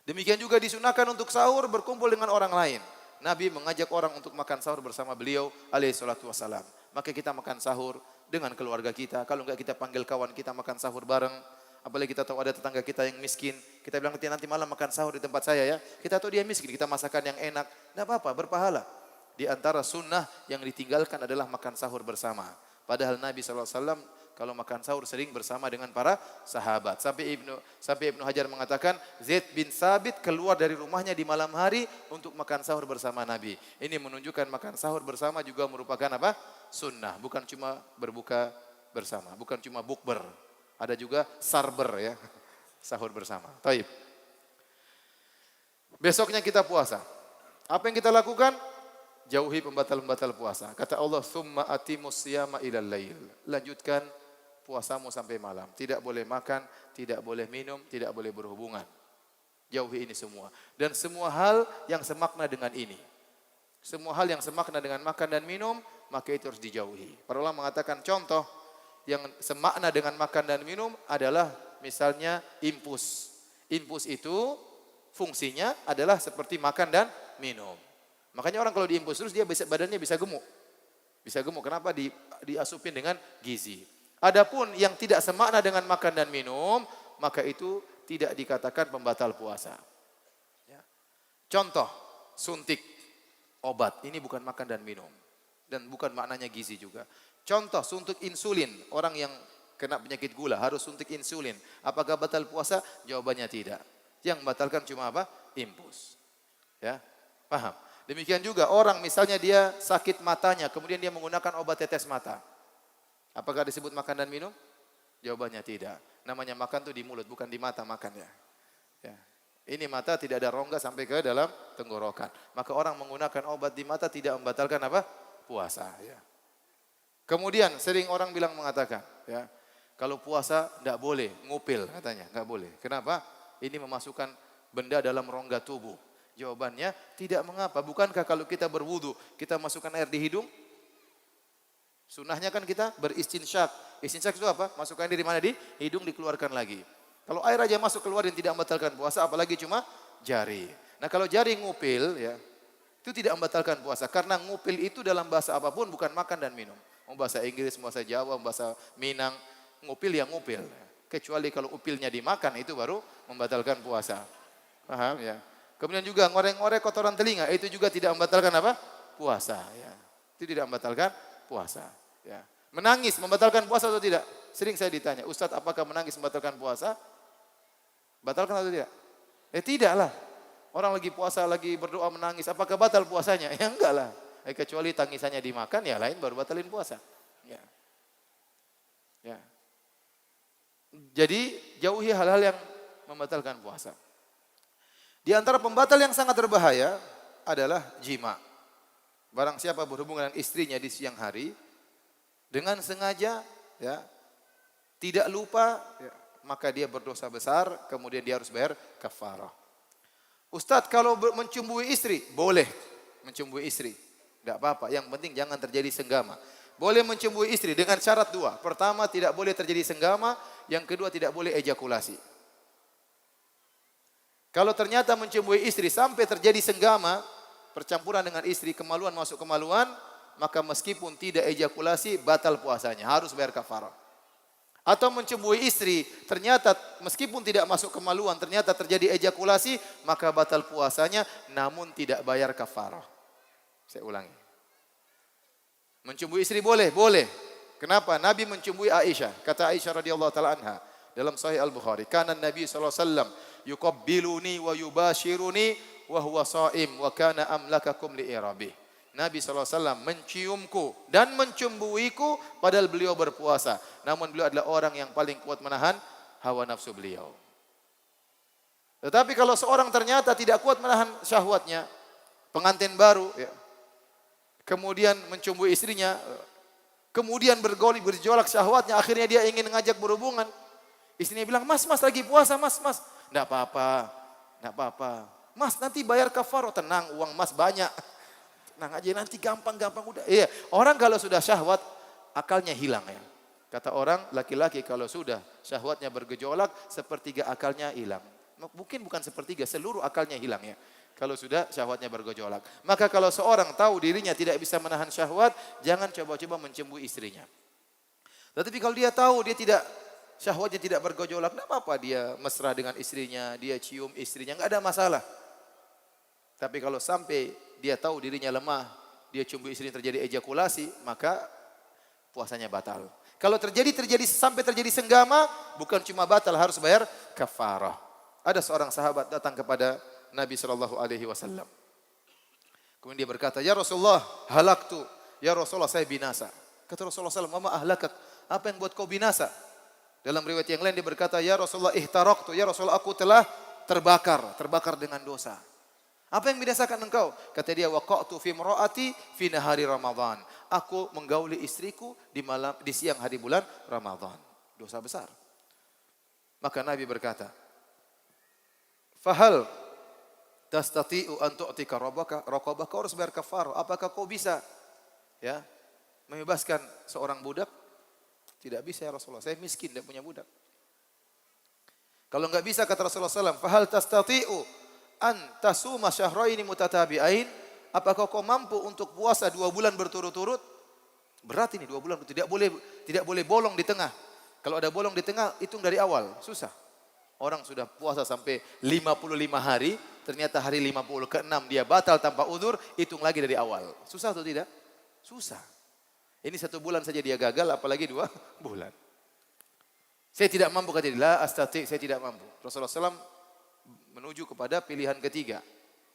A: Demikian juga disunahkan untuk sahur berkumpul dengan orang lain. Nabi mengajak orang untuk makan sahur bersama beliau alaihi salatu wassalam. Maka kita makan sahur dengan keluarga kita. Kalau enggak kita panggil kawan kita makan sahur bareng. Apalagi kita tahu ada tetangga kita yang miskin. Kita bilang nanti malam makan sahur di tempat saya ya. Kita tahu dia miskin, kita masakan yang enak. Tidak apa-apa, berpahala. Di antara sunnah yang ditinggalkan adalah makan sahur bersama. Padahal Nabi SAW kalau makan sahur sering bersama dengan para sahabat. Sampai Ibnu Hajar mengatakan, Zaid bin Sabit keluar dari rumahnya di malam hari untuk makan sahur bersama Nabi. Ini menunjukkan makan sahur bersama juga merupakan apa? Sunnah. Bukan cuma berbuka bersama. Bukan cuma bukber. Ada juga sarber ya. Sahur bersama. Taib. Besoknya kita puasa. Apa yang kita lakukan? Jauhi pembatal-pembatal puasa. Kata Allah, "Tsumma atimus siyama ilal lail." Lanjutkan puasamu sampai malam. Tidak boleh makan, tidak boleh minum, tidak boleh berhubungan. Jauhi ini semua. Dan semua hal yang semakna dengan ini. Semua hal yang semakna dengan makan dan minum, maka itu harus dijauhi. Para ulama mengatakan contoh yang semakna dengan makan dan minum adalah misalnya infus. Infus itu fungsinya adalah seperti makan dan minum. Makanya orang kalau diinfus terus dia badannya bisa gemuk. Bisa gemuk. Kenapa? Diasupin dengan gizi. Adapun yang tidak semakna dengan makan dan minum, maka itu tidak dikatakan pembatal puasa. Ya. Contoh, suntik obat. Ini bukan makan dan minum. Dan bukan maknanya gizi juga. Contoh, suntik insulin. Orang yang kena penyakit gula harus suntik insulin. Apakah batal puasa? Jawabannya tidak. Yang membatalkan cuma apa? Infus. Ya, paham? Demikian juga orang misalnya dia sakit matanya, kemudian dia menggunakan obat tetes mata. Apakah disebut makan dan minum? Jawabannya tidak. Namanya makan itu di mulut, bukan di mata makan ya. Ya. Ini mata tidak ada rongga sampai ke dalam tenggorokan. Maka orang menggunakan obat di mata tidak membatalkan apa? Puasa. Ya. Kemudian sering orang mengatakan, ya, kalau puasa tidak boleh ngupil katanya, nggak boleh. Kenapa? Ini memasukkan benda dalam rongga tubuh. Jawabannya tidak mengapa. Bukankah kalau kita berwudu kita masukkan air di hidung? Sunnahnya kan kita beristinsyak. Istinsyak itu apa? Masukkan di mana? Di hidung, dikeluarkan lagi. Kalau air aja masuk keluar yang tidak membatalkan puasa, apalagi cuma jari. Nah kalau jari ngupil ya, itu tidak membatalkan puasa. Karena ngupil itu dalam bahasa apapun bukan makan dan minum. Mau bahasa Inggris, mau bahasa Jawa, mau bahasa Minang, ngupil ya ngupil. Kecuali kalau upilnya dimakan itu baru membatalkan puasa. Paham ya? Kemudian juga ngorek-ngorek kotoran telinga, itu juga tidak membatalkan apa? Puasa. Ya. Itu tidak membatalkan puasa. Ya. Menangis membatalkan puasa atau tidak? Sering saya ditanya, Ustadz apakah menangis membatalkan puasa? Batalkan atau tidak? Tidaklah. Orang lagi puasa, lagi berdoa menangis, apakah batal puasanya? Ya enggak lah. Kecuali tangisannya dimakan, ya lain baru batalin puasa. Ya. Ya. Jadi jauhi hal-hal yang membatalkan puasa. Di antara pembatal yang sangat berbahaya adalah jima. Barang siapa berhubungan dengan istrinya di siang hari dengan sengaja, ya, tidak lupa, ya, maka dia berdosa besar. Kemudian dia harus bayar kafarah. Ustadz kalau mencumbuhi istri boleh mencumbuhi istri, tidak apa-apa. Yang penting jangan terjadi senggama. Boleh mencumbuhi istri dengan syarat dua. Pertama tidak boleh terjadi senggama. Yang kedua tidak boleh ejakulasi. Kalau ternyata mencumbuhi istri sampai terjadi senggama, percampuran dengan istri, kemaluan masuk kemaluan, maka meskipun tidak ejakulasi, batal puasanya, harus bayar kafarah. Atau mencumbuhi istri, ternyata meskipun tidak masuk kemaluan, ternyata terjadi ejakulasi, maka batal puasanya, namun tidak bayar kafarah. Saya ulangi. Mencumbuhi istri boleh, boleh. Kenapa? Nabi mencumbuhi Aisyah. Kata Aisyah radhiyallahu taala anha dalam Sahih Al-Bukhari, "Kana Nabi sallallahu alaihi wasallam yuqabbiluni wa yubashiruni wa huwa shaim wa kana amlakakum li'irabi." Nabi SAW menciumku dan mencumbuiku padahal beliau berpuasa. Namun beliau adalah orang yang paling kuat menahan hawa nafsu beliau. Tetapi kalau seorang ternyata tidak kuat menahan syahwatnya, pengantin baru, ya, kemudian mencumbui istrinya, kemudian bergolak syahwatnya, akhirnya dia ingin mengajak berhubungan. Istrinya bilang, mas lagi puasa, mas. Enggak apa-apa, enggak apa-apa. Mas nanti bayar kafarah. Tenang, uang mas banyak. Tenang aja nanti gampang-gampang udah. Iya, orang kalau sudah syahwat akalnya hilang ya. Kata orang laki-laki kalau sudah syahwatnya bergejolak sepertiga akalnya hilang. Mungkin bukan sepertiga, seluruh akalnya hilang ya. Kalau sudah syahwatnya bergejolak. Maka kalau seorang tahu dirinya tidak bisa menahan syahwat, jangan coba-coba mencembui istrinya. Tetapi kalau dia tahu dia tidak syahwatnya tidak bergejolak, tidak apa-apa dia mesra dengan istrinya, dia cium istrinya, enggak ada masalah. Tapi kalau sampai dia tahu dirinya lemah, dia cium istrinya terjadi ejakulasi, maka puasanya batal. Kalau terjadi sampai terjadi senggama, bukan cuma batal, harus bayar kafarah. Ada seorang sahabat datang kepada Nabi SAW. Kemudian dia berkata, ya Rasulullah, halaktu. Ya Rasulullah, saya binasa. Kata Rasulullah SAW, mama ahlakak. Apa yang buat kau binasa? Dalam riwayat yang lain dia berkata, ya Rasulullah, ihtaraktu. Ya Rasulullah, aku telah terbakar dengan dosa. Apa yang binasakan engkau? Kata dia, waqa'tu fi imra'ati fi nahari Ramadan. Aku menggauli istriku di siang hari bulan Ramadan. Dosa besar. Maka Nabi berkata, fahal tastati'u an tu'tika raqabah, kau harus bayar kafarah. Apakah kau bisa ya membebaskan seorang budak? Tidak bisa ya Rasulullah, saya miskin tidak punya budak. Kalau enggak bisa kata Rasulullah SAW, fahal tastati'u an tasuma syahraini mutatabi'ain, apakah kau mampu untuk puasa 2 bulan berturut-turut? Berat ini 2 bulan, tidak boleh bolong di tengah. Kalau ada bolong di tengah, hitung dari awal, susah. Orang sudah puasa sampai 55 hari, ternyata hari 50 ke-6 dia batal tanpa udzur, hitung lagi dari awal. Susah atau tidak? Susah. Ini 1 bulan saja dia gagal, apalagi 2 bulan. Saya tidak mampu, kata dia, la astati, saya tidak mampu. Rasulullah SAW menuju kepada pilihan ketiga.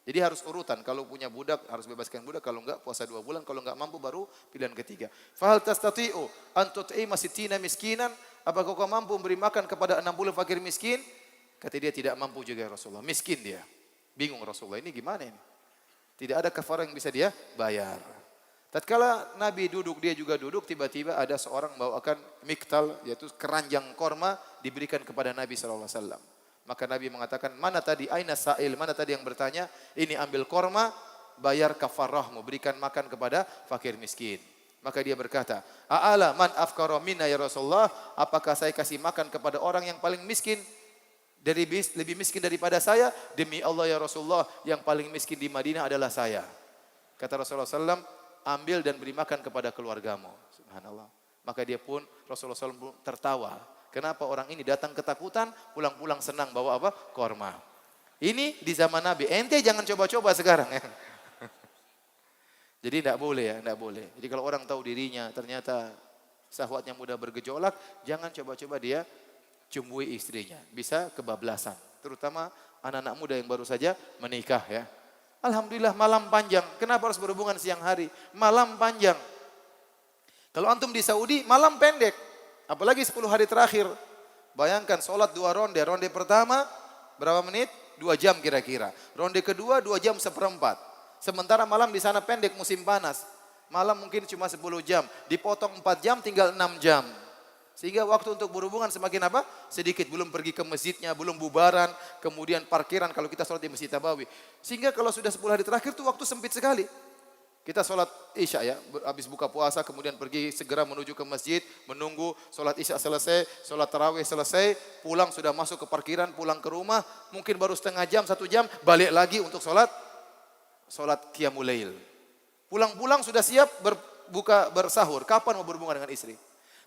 A: Jadi harus urutan, kalau punya budak harus bebaskan budak, kalau enggak puasa 2 bulan, kalau enggak mampu baru pilihan ketiga. Fahal tastati'u an tut'ima sittina miskinan, apakah kau mampu memberi makan kepada 60 fakir miskin? Kata dia tidak mampu juga ya Rasulullah, miskin dia. Bingung Rasulullah, ini gimana ini? Tidak ada kafarah yang bisa dia bayar. Tatkala Nabi duduk, dia juga duduk, tiba-tiba ada seorang membawakan miktal, yaitu keranjang korma, diberikan kepada Nabi SAW. Maka Nabi mengatakan, mana tadi, aina sa'il, mana tadi yang bertanya, ini ambil korma, bayar kafarahmu, berikan makan kepada fakir miskin. Maka dia berkata, a'ala man afkara minna ya Rasulullah, apakah saya kasih makan kepada orang yang paling miskin, lebih miskin daripada saya? Demi Allah ya Rasulullah, yang paling miskin di Madinah adalah saya. Kata Rasulullah SAW, ambil dan beri makan kepada keluargamu. Subhanallah. Maka dia pun, Rasulullah SAW tertawa. Kenapa orang ini datang ketakutan, pulang-pulang senang bawa apa? Korma. Ini di zaman Nabi. Ente jangan coba-coba sekarang ya. Jadi tidak boleh ya, tidak boleh. Jadi kalau orang tahu dirinya ternyata syahwatnya mudah bergejolak, jangan coba-coba dia cembui istrinya. Bisa kebablasan. Terutama anak-anak muda yang baru saja menikah ya. Alhamdulillah malam panjang. Kenapa harus berhubungan siang hari? Malam panjang. Kalau antum di Saudi, malam pendek. Apalagi 10 hari terakhir. Bayangkan sholat 2 ronde. Ronde pertama berapa menit? 2 jam kira-kira. Ronde kedua 2 jam seperempat. Sementara malam di sana pendek musim panas. Malam mungkin cuma 10 jam. Dipotong 4 jam tinggal 6 jam. Sehingga waktu untuk berhubungan semakin apa? Sedikit. Belum pergi ke masjidnya, belum bubaran. Kemudian parkiran kalau kita sholat di Masjid Nabawi. Sehingga kalau sudah 10 hari terakhir itu waktu sempit sekali. Kita sholat isya ya, habis buka puasa kemudian pergi segera menuju ke masjid, menunggu sholat isya selesai, sholat tarawih selesai, pulang sudah masuk ke parkiran, pulang ke rumah, mungkin baru setengah jam, 1 jam, balik lagi untuk sholat qiyamul lail. Pulang-pulang sudah siap bersahur, kapan mau berhubungan dengan istri?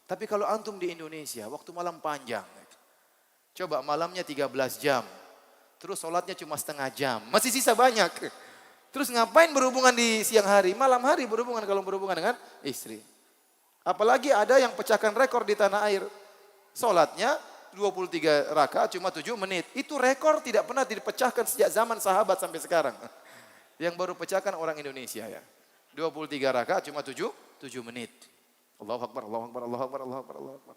A: Tapi kalau antum di Indonesia, waktu malam panjang, coba malamnya 13 jam, terus sholatnya cuma setengah jam, masih sisa banyak. Terus ngapain berhubungan di siang hari? Malam hari berhubungan kalau berhubungan dengan istri. Apalagi ada yang pecahkan rekor di tanah air. Sholatnya 23 rakaat cuma 7 menit. Itu rekor tidak pernah dipecahkan sejak zaman sahabat sampai sekarang. Yang baru pecahkan orang Indonesia ya. 23 rakaat cuma 7 menit. Allahu Akbar, Allahu Akbar, Allahu Akbar, Allahu Akbar, Allahu Akbar.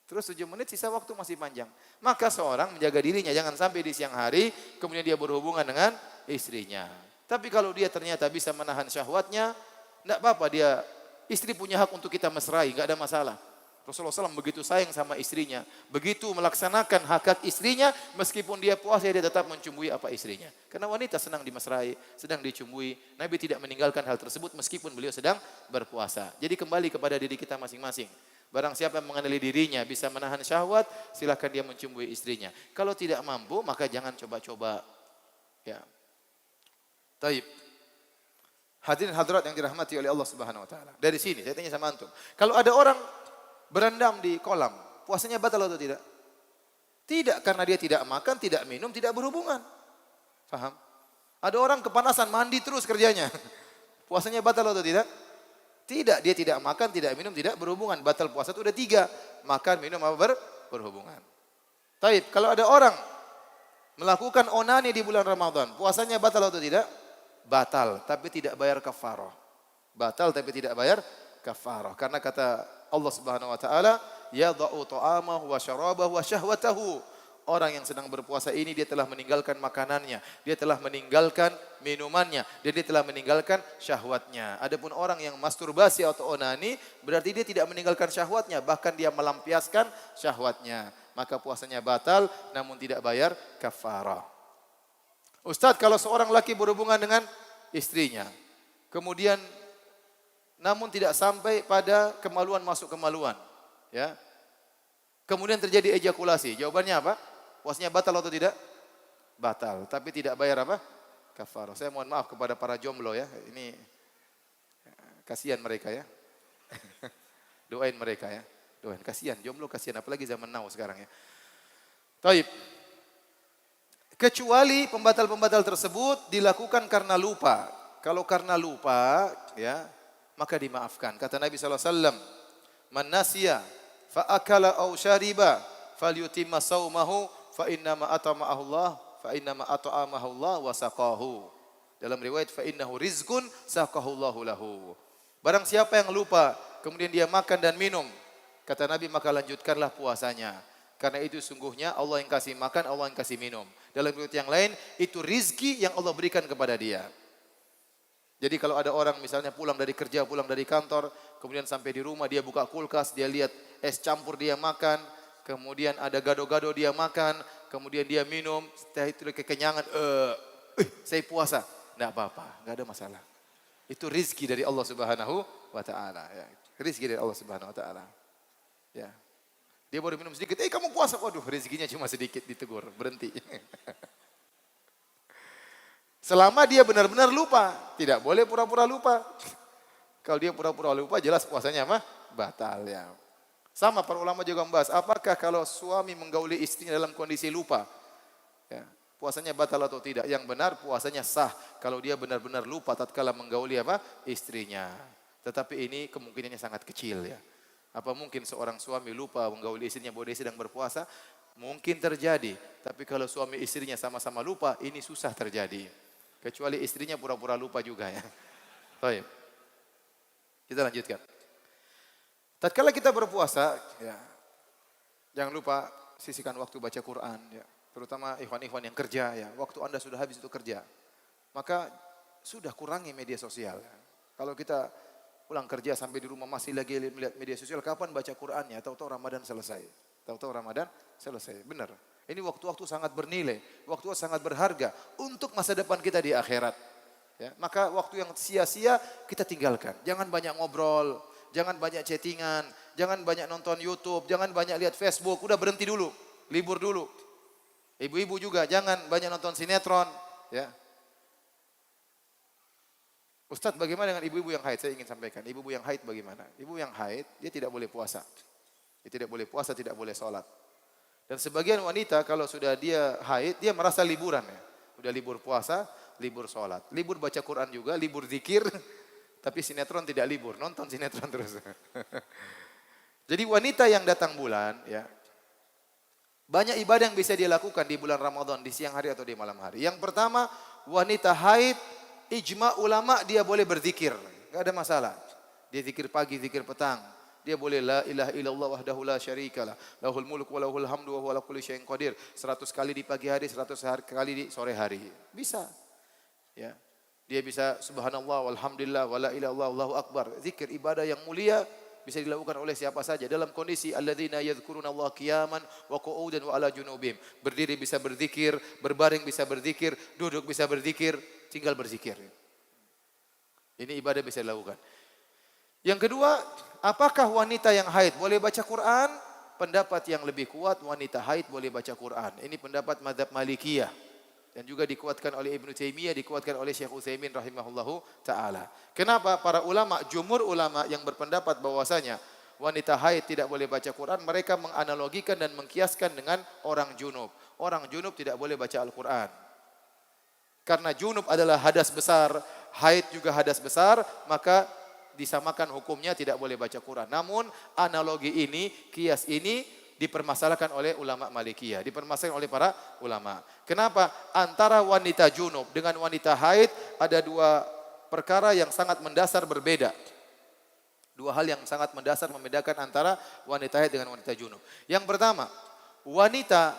A: Terus 7 menit sisa waktu masih panjang. Maka seorang menjaga dirinya jangan sampai di siang hari kemudian dia berhubungan dengan istrinya. Tapi kalau dia ternyata bisa menahan syahwatnya, tidak apa-apa dia, istri punya hak untuk kita mesrai, enggak ada masalah. Rasulullah SAW begitu sayang sama istrinya, begitu melaksanakan hak istrinya, meskipun dia puasa dia tetap mencumbui apa istrinya. Karena wanita senang dimesrai, sedang dicumbui. Nabi tidak meninggalkan hal tersebut meskipun beliau sedang berpuasa. Jadi kembali kepada diri kita masing-masing. Barang siapa yang mengenali dirinya bisa menahan syahwat, silakan dia mencumbui istrinya. Kalau tidak mampu, maka jangan coba-coba. Ya. Taib. Hadirin hadirat yang dirahmati oleh Allah Subhanahu wa taala. Dari sini saya tanya sama antum. Kalau ada orang berendam di kolam, puasanya batal atau tidak? Tidak, karena dia tidak makan, tidak minum, tidak berhubungan. Faham? Ada orang kepanasan, mandi terus kerjanya. Puasanya batal atau tidak? Tidak, dia tidak makan, tidak minum, tidak berhubungan. Batal puasa itu ada 3. Makan, minum, apa berhubungan. Taib, kalau ada orang melakukan onani di bulan Ramadan, puasanya batal atau tidak? Batal, tapi tidak bayar kafarah. Batal tapi tidak bayar kafarah. Karena kata Allah Subhanahu wa taala, yadha'u ta'amahu wa syarabahu wa syahwatahu. Orang yang sedang berpuasa ini dia telah meninggalkan makanannya, dia telah meninggalkan minumannya, dan dia telah meninggalkan syahwatnya. Adapun orang yang masturbasi atau onani, berarti dia tidak meninggalkan syahwatnya, bahkan dia melampiaskan syahwatnya. Maka puasanya batal namun tidak bayar kafarah. Ustaz, kalau seorang laki berhubungan dengan istrinya, kemudian namun tidak sampai pada kemaluan masuk kemaluan, ya. Kemudian terjadi ejakulasi. Jawabannya apa? Puasanya batal atau tidak? Batal, tapi tidak bayar apa? Kafarah. Saya mohon maaf kepada para jomblo ya. Ini kasihan mereka ya. Doain mereka ya. Doain, kasihan jomblo, kasihan apalagi zaman now sekarang ya. Taib. Kecuali pembatal-pembatal tersebut dilakukan karena lupa. Kalau karena lupa, ya, maka dimaafkan. Kata Nabi SAW, man nasiya fa akala aw syariba falyutimma saumahu fa innama at'amahu Allah fa innama at'amahu Allah wa saqahu. Dalam riwayat fa innahu rizqun saqahu Allahu lahu. Barang siapa yang lupa kemudian dia makan dan minum, kata Nabi, maka lanjutkanlah puasanya. Karena itu sungguhnya Allah yang kasih makan, Allah yang kasih minum. Dalam riwayat yang lain, itu rizki yang Allah berikan kepada dia. Jadi kalau ada orang misalnya pulang dari kerja, pulang dari kantor, kemudian sampai di rumah dia buka kulkas, dia lihat es campur dia makan, kemudian ada gado-gado dia makan, kemudian dia minum, setelah itu kekenyangan, saya puasa. Tidak apa-apa, tidak ada masalah. Itu rizki dari Allah Subhanahu wa taala, ya. Rizki dari Allah Subhanahu wa taala. Ya. Dia baru minum sedikit, kamu puasa. Waduh, rezekinya cuma sedikit, ditegur, berhenti. Selama dia benar-benar lupa, tidak boleh pura-pura lupa. Kalau dia pura-pura lupa, jelas puasanya apa? Batal ya. Sama para ulama juga membahas, apakah kalau suami menggauli istrinya dalam kondisi lupa, ya, puasanya batal atau tidak? Yang benar puasanya sah kalau dia benar-benar lupa tatkala menggauli apa? Istrinya. Tetapi ini kemungkinannya sangat kecil ya. Apa mungkin seorang suami lupa menggauli istrinya bahwa dia sedang berpuasa? Mungkin terjadi. Tapi kalau suami istrinya sama-sama lupa, ini susah terjadi. Kecuali istrinya pura-pura lupa juga ya. Baik. Kita lanjutkan. Tatkala kita berpuasa, ya, jangan lupa sisihkan waktu baca Quran, ya. Terutama ikhwan-ikhwan yang kerja, ya. Waktu Anda sudah habis untuk kerja, maka sudah kurangi media sosial. Kalau kita pulang kerja sampai di rumah masih lagi melihat media sosial, kapan baca Qurannya? Tahu-tahu Ramadan selesai. Tahu-tahu Ramadan selesai. Benar. Ini waktu-waktu sangat bernilai, waktu sangat berharga untuk masa depan kita di akhirat. Ya, maka waktu yang sia-sia kita tinggalkan. Jangan banyak ngobrol, jangan banyak chattingan, jangan banyak nonton YouTube, jangan banyak lihat Facebook. Udah berhenti dulu, libur dulu. Ibu-ibu juga jangan banyak nonton sinetron. Ya. Ustadz, bagaimana dengan ibu-ibu yang haid? Saya ingin sampaikan, ibu-ibu yang haid bagaimana? Ibu yang haid, dia tidak boleh puasa. Dia tidak boleh puasa, tidak boleh sholat. Dan sebagian wanita kalau sudah dia haid, dia merasa liburan ya. Udah libur puasa, libur sholat. Libur baca Quran juga, libur zikir. Tapi sinetron tidak libur, nonton sinetron terus. Jadi wanita yang datang bulan, ya, banyak ibadah yang bisa dia lakukan di bulan Ramadan, di siang hari atau di malam hari. Yang pertama, wanita haid, ijma ulama dia boleh berzikir, enggak ada masalah. Dia zikir pagi, zikir petang. Dia boleh la ilaha illallah wahdahu la syarikalah, lahul mulk wa lahul hamdu wa huwa ala kulli syai'in qadir. 100 kali di pagi hari, 100 kali di sore hari. Bisa. Ya. Dia bisa subhanallah walhamdulillah wala ilaha illallah Allahu akbar. Zikir ibadah yang mulia bisa dilakukan oleh siapa saja dalam kondisi alladzina yadhkurunallaha qiyaman wa qu'udan wa ala junubihim. Berdiri bisa berzikir, berbaring bisa berzikir, duduk bisa berzikir, tinggal berzikir. Ini ibadah bisa dilakukan. Yang kedua, apakah wanita yang haid boleh baca Quran? Pendapat yang lebih kuat, wanita haid boleh baca Quran. Ini pendapat mazhab Malikiyah. Dan juga dikuatkan oleh Ibnu Taimiyah, dikuatkan oleh Syekh Utsaimin rahimahullahu ta'ala. Kenapa? Para ulama, jumhur ulama yang berpendapat bahwasanya wanita haid tidak boleh baca Quran, mereka menganalogikan dan mengkiaskan dengan orang junub. Orang junub tidak boleh baca Al-Quran. Karena junub adalah hadas besar, haid juga hadas besar, maka disamakan hukumnya tidak boleh baca Quran. Namun analogi ini, kias ini dipermasalahkan oleh ulama Malikiyah, dipermasalahkan oleh para ulama. Kenapa? Antara wanita junub dengan wanita haid ada dua perkara yang sangat mendasar berbeda. Dua hal yang sangat mendasar membedakan antara wanita haid dengan wanita junub. Yang pertama, wanita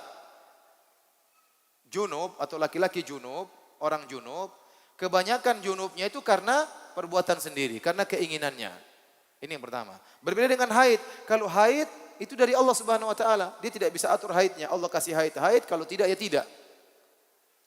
A: junub atau laki-laki junub, orang junub, kebanyakan junubnya itu karena perbuatan sendiri, karena keinginannya. Ini yang pertama. Berbeda dengan haid. Kalau haid itu dari Allah Subhanahu wa taala. Dia tidak bisa atur haidnya. Allah kasih haid, kalau tidak ya tidak.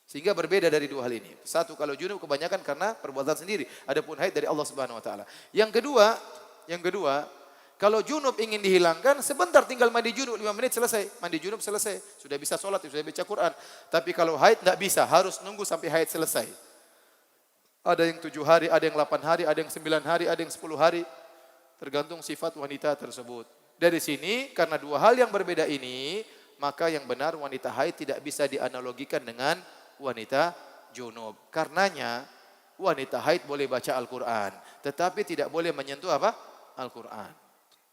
A: Sehingga berbeda dari dua hal ini. Satu, kalau junub kebanyakan karena perbuatan sendiri. Adapun haid dari Allah Subhanahu wa taala. Yang kedua, kalau junub ingin dihilangkan, sebentar tinggal mandi junub 5 menit selesai. Mandi junub selesai. Sudah bisa sholat, sudah baca Quran. Tapi kalau haid tidak bisa, harus nunggu sampai haid selesai. Ada yang 7 hari, ada yang 8 hari, ada yang 9 hari, ada yang 10 hari. Tergantung sifat wanita tersebut. Dari sini, karena dua hal yang berbeda ini, maka yang benar wanita haid tidak bisa dianalogikan dengan wanita junub. Karenanya, wanita haid boleh baca Al-Quran, tetapi tidak boleh menyentuh apa? Al-Quran.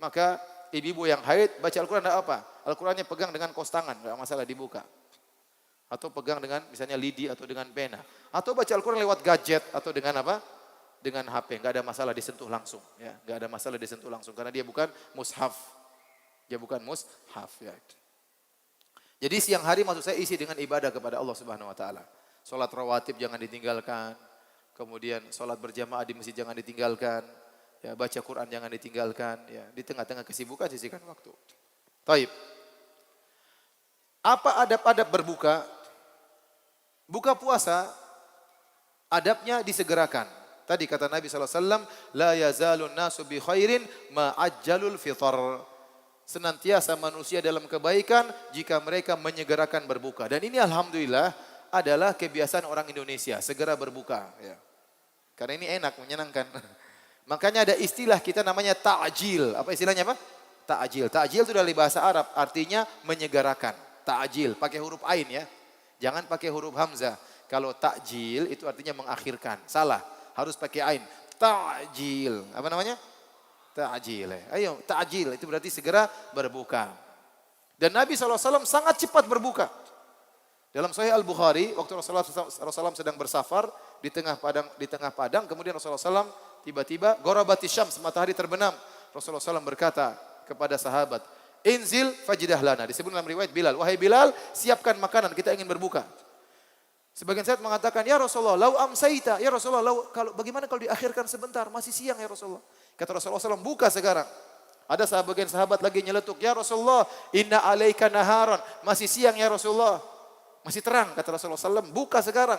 A: Maka ibu-ibu yang haid baca Al-Quran tidak apa? Al-Qurannya pegang dengan kos tangan, tidak masalah dibuka. Atau pegang dengan misalnya lidi atau dengan pena. Atau baca Al-Quran lewat gadget atau dengan apa? Dengan HP, enggak ada masalah disentuh langsung, ya. Enggak ada masalah disentuh langsung karena dia bukan mushaf. Dia bukan mushaf, ya. Jadi siang hari maksud saya isi dengan ibadah kepada Allah Subhanahu wa taala. Salat rawatib jangan ditinggalkan. Kemudian salat berjamaah di masjid jangan ditinggalkan. Ya, baca Quran jangan ditinggalkan, ya. Di tengah-tengah kesibukan sisihkan waktu. Taib. Apa adab-adab berbuka? Buka puasa adabnya disegerakan. Tadi kata Nabi SAW, la yazalun nasu bi khairin ma'ajjalul fitr. Senantiasa manusia dalam kebaikan jika mereka menyegerakan berbuka. Dan ini alhamdulillah adalah kebiasaan orang Indonesia, segera berbuka. Ya. Karena ini enak, menyenangkan. Makanya ada istilah kita namanya ta'jil. Apa istilahnya apa? Ta'jil. Ta'jil itu dari bahasa Arab, artinya menyegerakan. Ta'jil, pakai huruf ain ya. Jangan pakai huruf hamzah. Kalau ta'jil itu artinya mengakhirkan. Salah. Harus pakai ain. Ta'jil. Apa namanya? Ta'jil. Ayo, ta'jil. Itu berarti segera berbuka. Dan Nabi SAW sangat cepat berbuka. Dalam Sahih Al-Bukhari, waktu Rasulullah SAW sedang bersafar di tengah padang, kemudian Rasulullah SAW tiba-tiba, gorabati syams, matahari terbenam. Rasulullah SAW berkata kepada sahabat, Inzil fajidah lana. Disebut dalam riwayat Bilal. Wahai Bilal, siapkan makanan, kita ingin berbuka. Sebagian sahabat mengatakan, ya Rasulullah, lau amsaita, ya Rasulullah, bagaimana kalau diakhirkan sebentar, masih siang ya Rasulullah. Kata Rasulullah SAW, buka sekarang. Ada sebagian sahabat lagi nyeletuk, ya Rasulullah, inna alaika naharon, masih siang ya Rasulullah. Masih terang, kata Rasulullah SAW, buka sekarang.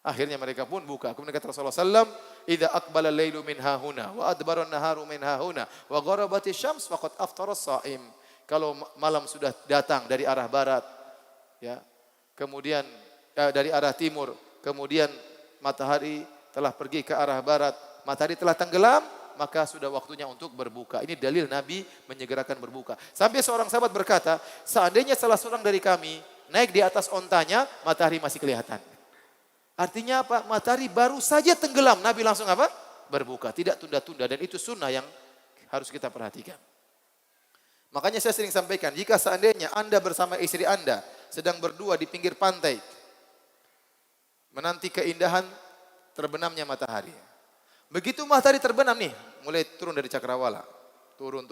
A: Akhirnya mereka pun buka. Kemudian kata Rasulullah SAW, idza aqbala al-lailu min hahuna, wa adbara an-naharu min hahuna, wa gharabati syams, faqad aftara as-shaim. Kalau malam sudah datang dari arah barat, ya, kemudian dari arah timur, kemudian matahari telah pergi ke arah barat, matahari telah tenggelam, maka sudah waktunya untuk berbuka. Ini dalil Nabi menyegerakan berbuka. Sampai seorang sahabat berkata, seandainya salah seorang dari kami naik di atas ontanya, matahari masih kelihatan. Artinya apa? Matahari baru saja tenggelam, Nabi langsung apa? Berbuka, tidak tunda-tunda. Dan itu sunnah yang harus kita perhatikan. Makanya saya sering sampaikan, jika seandainya Anda bersama istri Anda sedang berdua di pinggir pantai, menanti keindahan terbenamnya matahari. Begitu matahari terbenam nih, mulai turun dari cakrawala. Turun.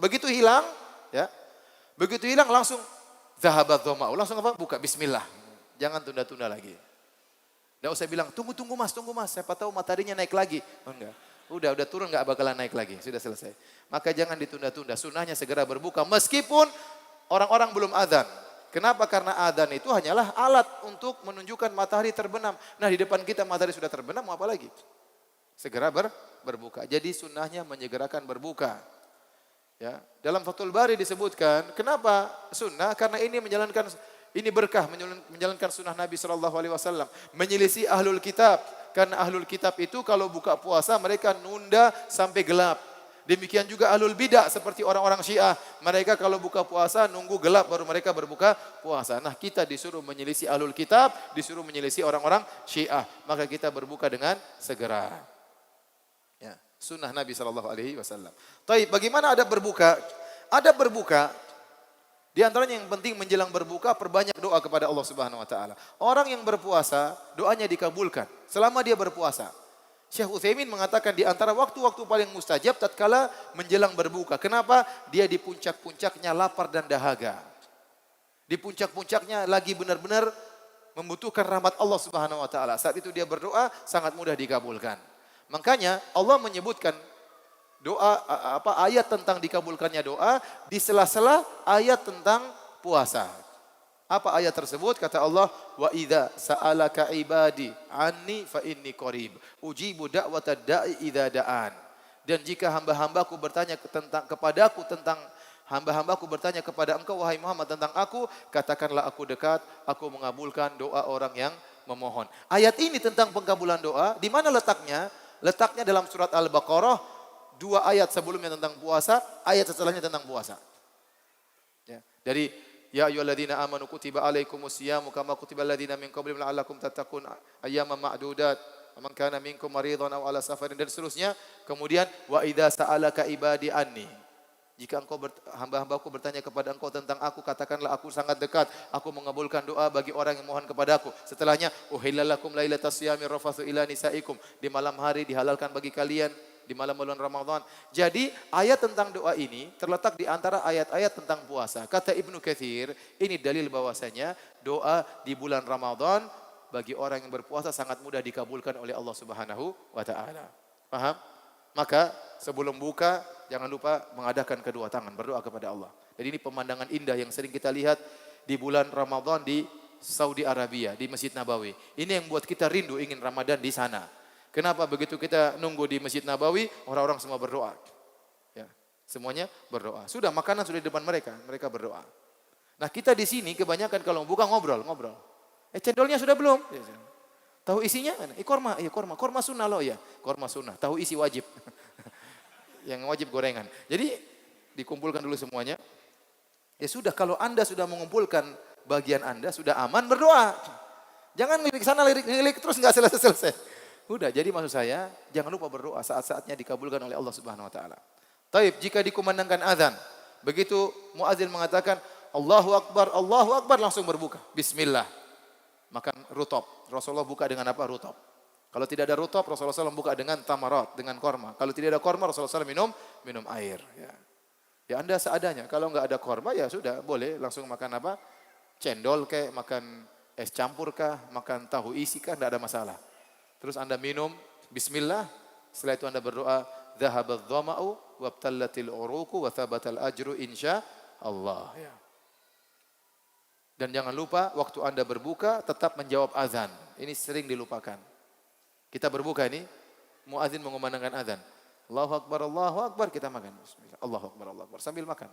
A: Begitu hilang, ya. Begitu hilang langsung zahabat dhama'u. Langsung apa? Buka bismillah. Jangan tunda-tunda lagi. Enggak usah bilang, tunggu mas, siapa tahu mataharinya naik lagi. Oh, enggak. Udah turun nggak bakalan naik lagi. Sudah selesai. Maka jangan ditunda-tunda. Sunnahnya segera berbuka meskipun orang-orang belum adzan. Kenapa? Karena adzan itu hanyalah alat untuk menunjukkan matahari terbenam. Nah di depan kita matahari sudah terbenam, mau apa lagi? Segera berbuka. Jadi sunnahnya menyegerakan berbuka. Ya, dalam Fathul Bari disebutkan, kenapa sunnah? Karena ini berkah menjalankan sunnah Nabi SAW. Menyelisih ahlul kitab. Karena ahlul kitab itu kalau buka puasa mereka nunda sampai gelap. Demikian juga ahlul bidah seperti orang-orang Syiah. Mereka kalau buka puasa nunggu gelap baru mereka berbuka puasa. Nah kita disuruh menyelisih ahlul kitab, disuruh menyelisih orang-orang Syiah. Maka kita berbuka dengan segera. Ya, sunnah Nabi SAW. Taib, bagaimana adab berbuka? Adab berbuka, di antaranya yang penting menjelang berbuka, perbanyak doa kepada Allah Subhanahu Wa Taala. Orang yang berpuasa, doanya dikabulkan selama dia berpuasa. Syekh Utsaimin mengatakan di antara waktu-waktu paling mustajab tatkala menjelang berbuka. Kenapa? Dia di puncak-puncaknya lapar dan dahaga. Di puncak-puncaknya lagi benar-benar membutuhkan rahmat Allah Subhanahu wa taala. Saat itu dia berdoa sangat mudah dikabulkan. Makanya Allah menyebutkan doa ayat tentang dikabulkannya doa di sela-sela ayat tentang puasa. Apa ayat tersebut? Kata Allah, wa idza sa'alaka ibadi anni fa inni qarib ujibu da'watad da'i idza da'an. Dan jika hamba-hambaku bertanya kepadaku tentang hamba-hambaku bertanya kepada engkau wahai Muhammad tentang aku, katakanlah aku dekat, aku mengabulkan doa orang yang memohon. Ayat ini tentang pengkabulan doa, di mana letaknya? Letaknya dalam surat Al-Baqarah, 2 ayat sebelumnya tentang puasa, ayat setelahnya tentang puasa. Ya, dari ya ayyuhalladzina amanu kutiba alaikumus syiyamu kama kutibal ladzina min qablikum la'allakum tattaqun ayyaman ma'dudat man kana minkum maridhan aw ala safarin dan seterusnya. Kemudian wa idza sa'alaka ibadi anni. Jika engkau hamba-hambaku bertanya kepada engkau tentang aku, katakanlah aku sangat dekat. Aku mengabulkan doa bagi orang yang mohon kepadaku. Setelahnya uhillalakum lailatas syiyami rafathu ila nisaikum. Di malam hari dihalalkan bagi kalian di malam bulan Ramadan. Jadi ayat tentang doa ini terletak di antara ayat-ayat tentang puasa. Kata Ibnu Katsir, ini dalil bahwasanya doa di bulan Ramadan bagi orang yang berpuasa sangat mudah dikabulkan oleh Allah Subhanahu wa taala. Paham? Maka sebelum buka jangan lupa mengadakan kedua tangan berdoa kepada Allah. Jadi ini pemandangan indah yang sering kita lihat di bulan Ramadan di Saudi Arabia, di Masjid Nabawi. Ini yang buat kita rindu ingin Ramadan di sana. Kenapa begitu kita nunggu di Masjid Nabawi, orang-orang semua berdoa. Ya, semuanya berdoa. Sudah makanan sudah di depan mereka, mereka berdoa. Nah kita di sini kebanyakan kalau buka ngobrol. Cendolnya sudah belum? Tahu isinya? Korma, korma sunnah loh ya. Korma sunnah, tahu isi wajib. Yang wajib gorengan. Jadi dikumpulkan dulu semuanya. Ya sudah kalau Anda sudah mengumpulkan bagian Anda, sudah aman berdoa. Jangan ngelirik sana, lirik terus nggak selesai-selesai. Udah, jadi maksud saya, jangan lupa berdoa saat-saatnya dikabulkan oleh Allah Subhanahu wa taala. Taib, jika dikumandangkan azan, begitu muadzin mengatakan Allahu Akbar langsung berbuka. Bismillah. Makan rutop. Rasulullah buka dengan apa? Rutop. Kalau tidak ada rutop, Rasulullah SAW buka dengan tamarat, dengan korma. Kalau tidak ada korma, Rasulullah SAW minum air. Ya Anda seadanya. Kalau nggak ada korma, ya sudah, boleh langsung makan apa? Cendol kah, makan es campur kah, makan tahu isi kah, tidak ada masalah. Terus Anda minum, bismillah. Setelah itu Anda berdoa, dhahabadh dhama'u wabtallatil uruqu wa thabatal ajru insyaallah. Ya. Dan jangan lupa waktu Anda berbuka tetap menjawab azan. Ini sering dilupakan. Kita berbuka ini, muadzin mengumandangkan azan. Allahu Akbar, kita makan. Bismillah. Allahu Akbar, sambil makan.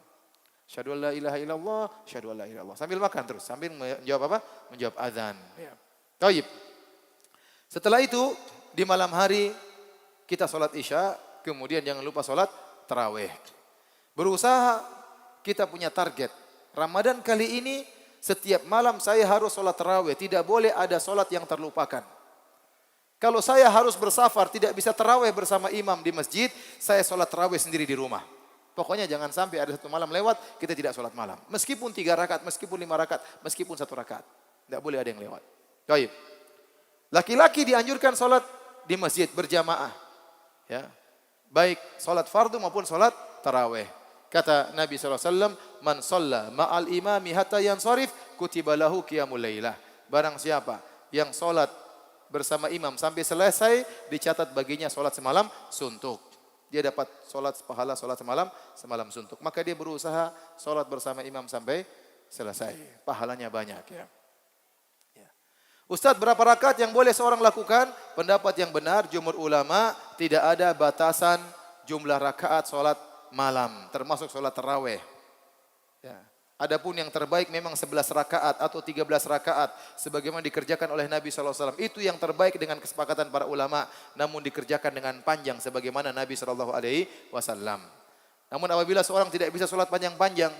A: Syahadu an la ilaha illallah, syahadu an la ilaha illallah. Sambil makan terus, sambil menjawab apa? Menjawab azan. Ya. Taib. Setelah itu, di malam hari kita sholat isya, kemudian jangan lupa sholat tarawih. Berusaha kita punya target. Ramadan kali ini, setiap malam saya harus sholat tarawih. Tidak boleh ada sholat yang terlupakan. Kalau saya harus bersafar, tidak bisa tarawih bersama imam di masjid, saya sholat tarawih sendiri di rumah. Pokoknya jangan sampai ada satu malam lewat, kita tidak sholat malam. Meskipun 3 rakaat, meskipun 5 rakaat, meskipun 1 rakaat. Tidak boleh ada yang lewat. Baik. Laki-laki dianjurkan sholat di masjid berjamaah. Ya. Baik sholat fardu maupun sholat tarawih. Kata Nabi SAW, man sholla ma'al imami hatta yansarif, kutiba lahu qiyamul lailah. Barang siapa yang sholat bersama imam sampai selesai, dicatat baginya solat semalam suntuk. Dia dapat pahala solat semalam suntuk. Maka dia berusaha solat bersama imam sampai selesai. Pahalanya banyak ya. Ustadz, berapa rakaat yang boleh seorang lakukan? Pendapat yang benar, jumhur ulama tidak ada batasan jumlah rakaat solat malam, termasuk solat tarawih. Ya. Adapun yang terbaik memang 11 rakaat atau 13 rakaat sebagaimana dikerjakan oleh Nabi SAW. Itu yang terbaik dengan kesepakatan para ulama, namun dikerjakan dengan panjang sebagaimana Nabi SAW. Namun apabila seorang tidak bisa sholat panjang-panjang,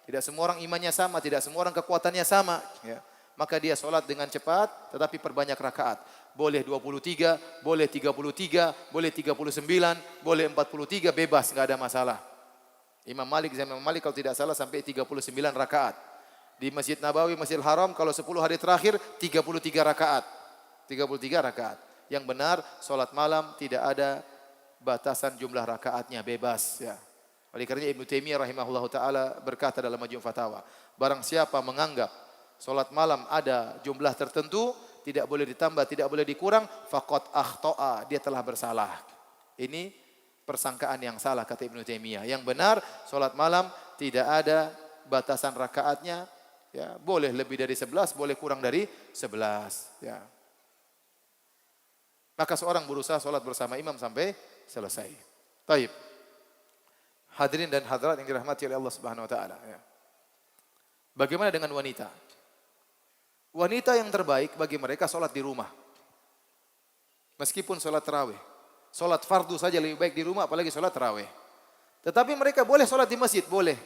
A: tidak semua orang imannya sama, tidak semua orang kekuatannya sama, ya, maka dia sholat dengan cepat tetapi perbanyak rakaat. Boleh 23, boleh 33, boleh 39, boleh 43, bebas, enggak ada masalah. Imam Malik kalau tidak salah sampai 39 rakaat. Di Masjid Nabawi, Masjidil Haram kalau 10 hari terakhir 33 rakaat. 33 rakaat. Yang benar salat malam tidak ada batasan jumlah rakaatnya, bebas ya. Oleh karena Ibnu Taimiyah rahimahullahu taala berkata dalam Majmu' Fatawa, barang siapa menganggap salat malam ada jumlah tertentu, tidak boleh ditambah, tidak boleh dikurang, faqad akhta'a, dia telah bersalah. Ini persangkaan yang salah kata Ibnu Taimiyah. Yang benar salat malam tidak ada batasan rakaatnya, ya, boleh lebih dari 11, boleh kurang dari 11, ya. Maka seorang berusaha salat bersama imam sampai selesai. Baik. Hadirin dan hadirat yang dirahmati oleh Allah Subhanahu wa taala, ya. Bagaimana dengan wanita? Wanita yang terbaik bagi mereka salat di rumah. Meskipun salat tarawih. Solat fardu saja lebih baik di rumah, apalagi solat tarawih. Tetapi mereka boleh solat di masjid, boleh.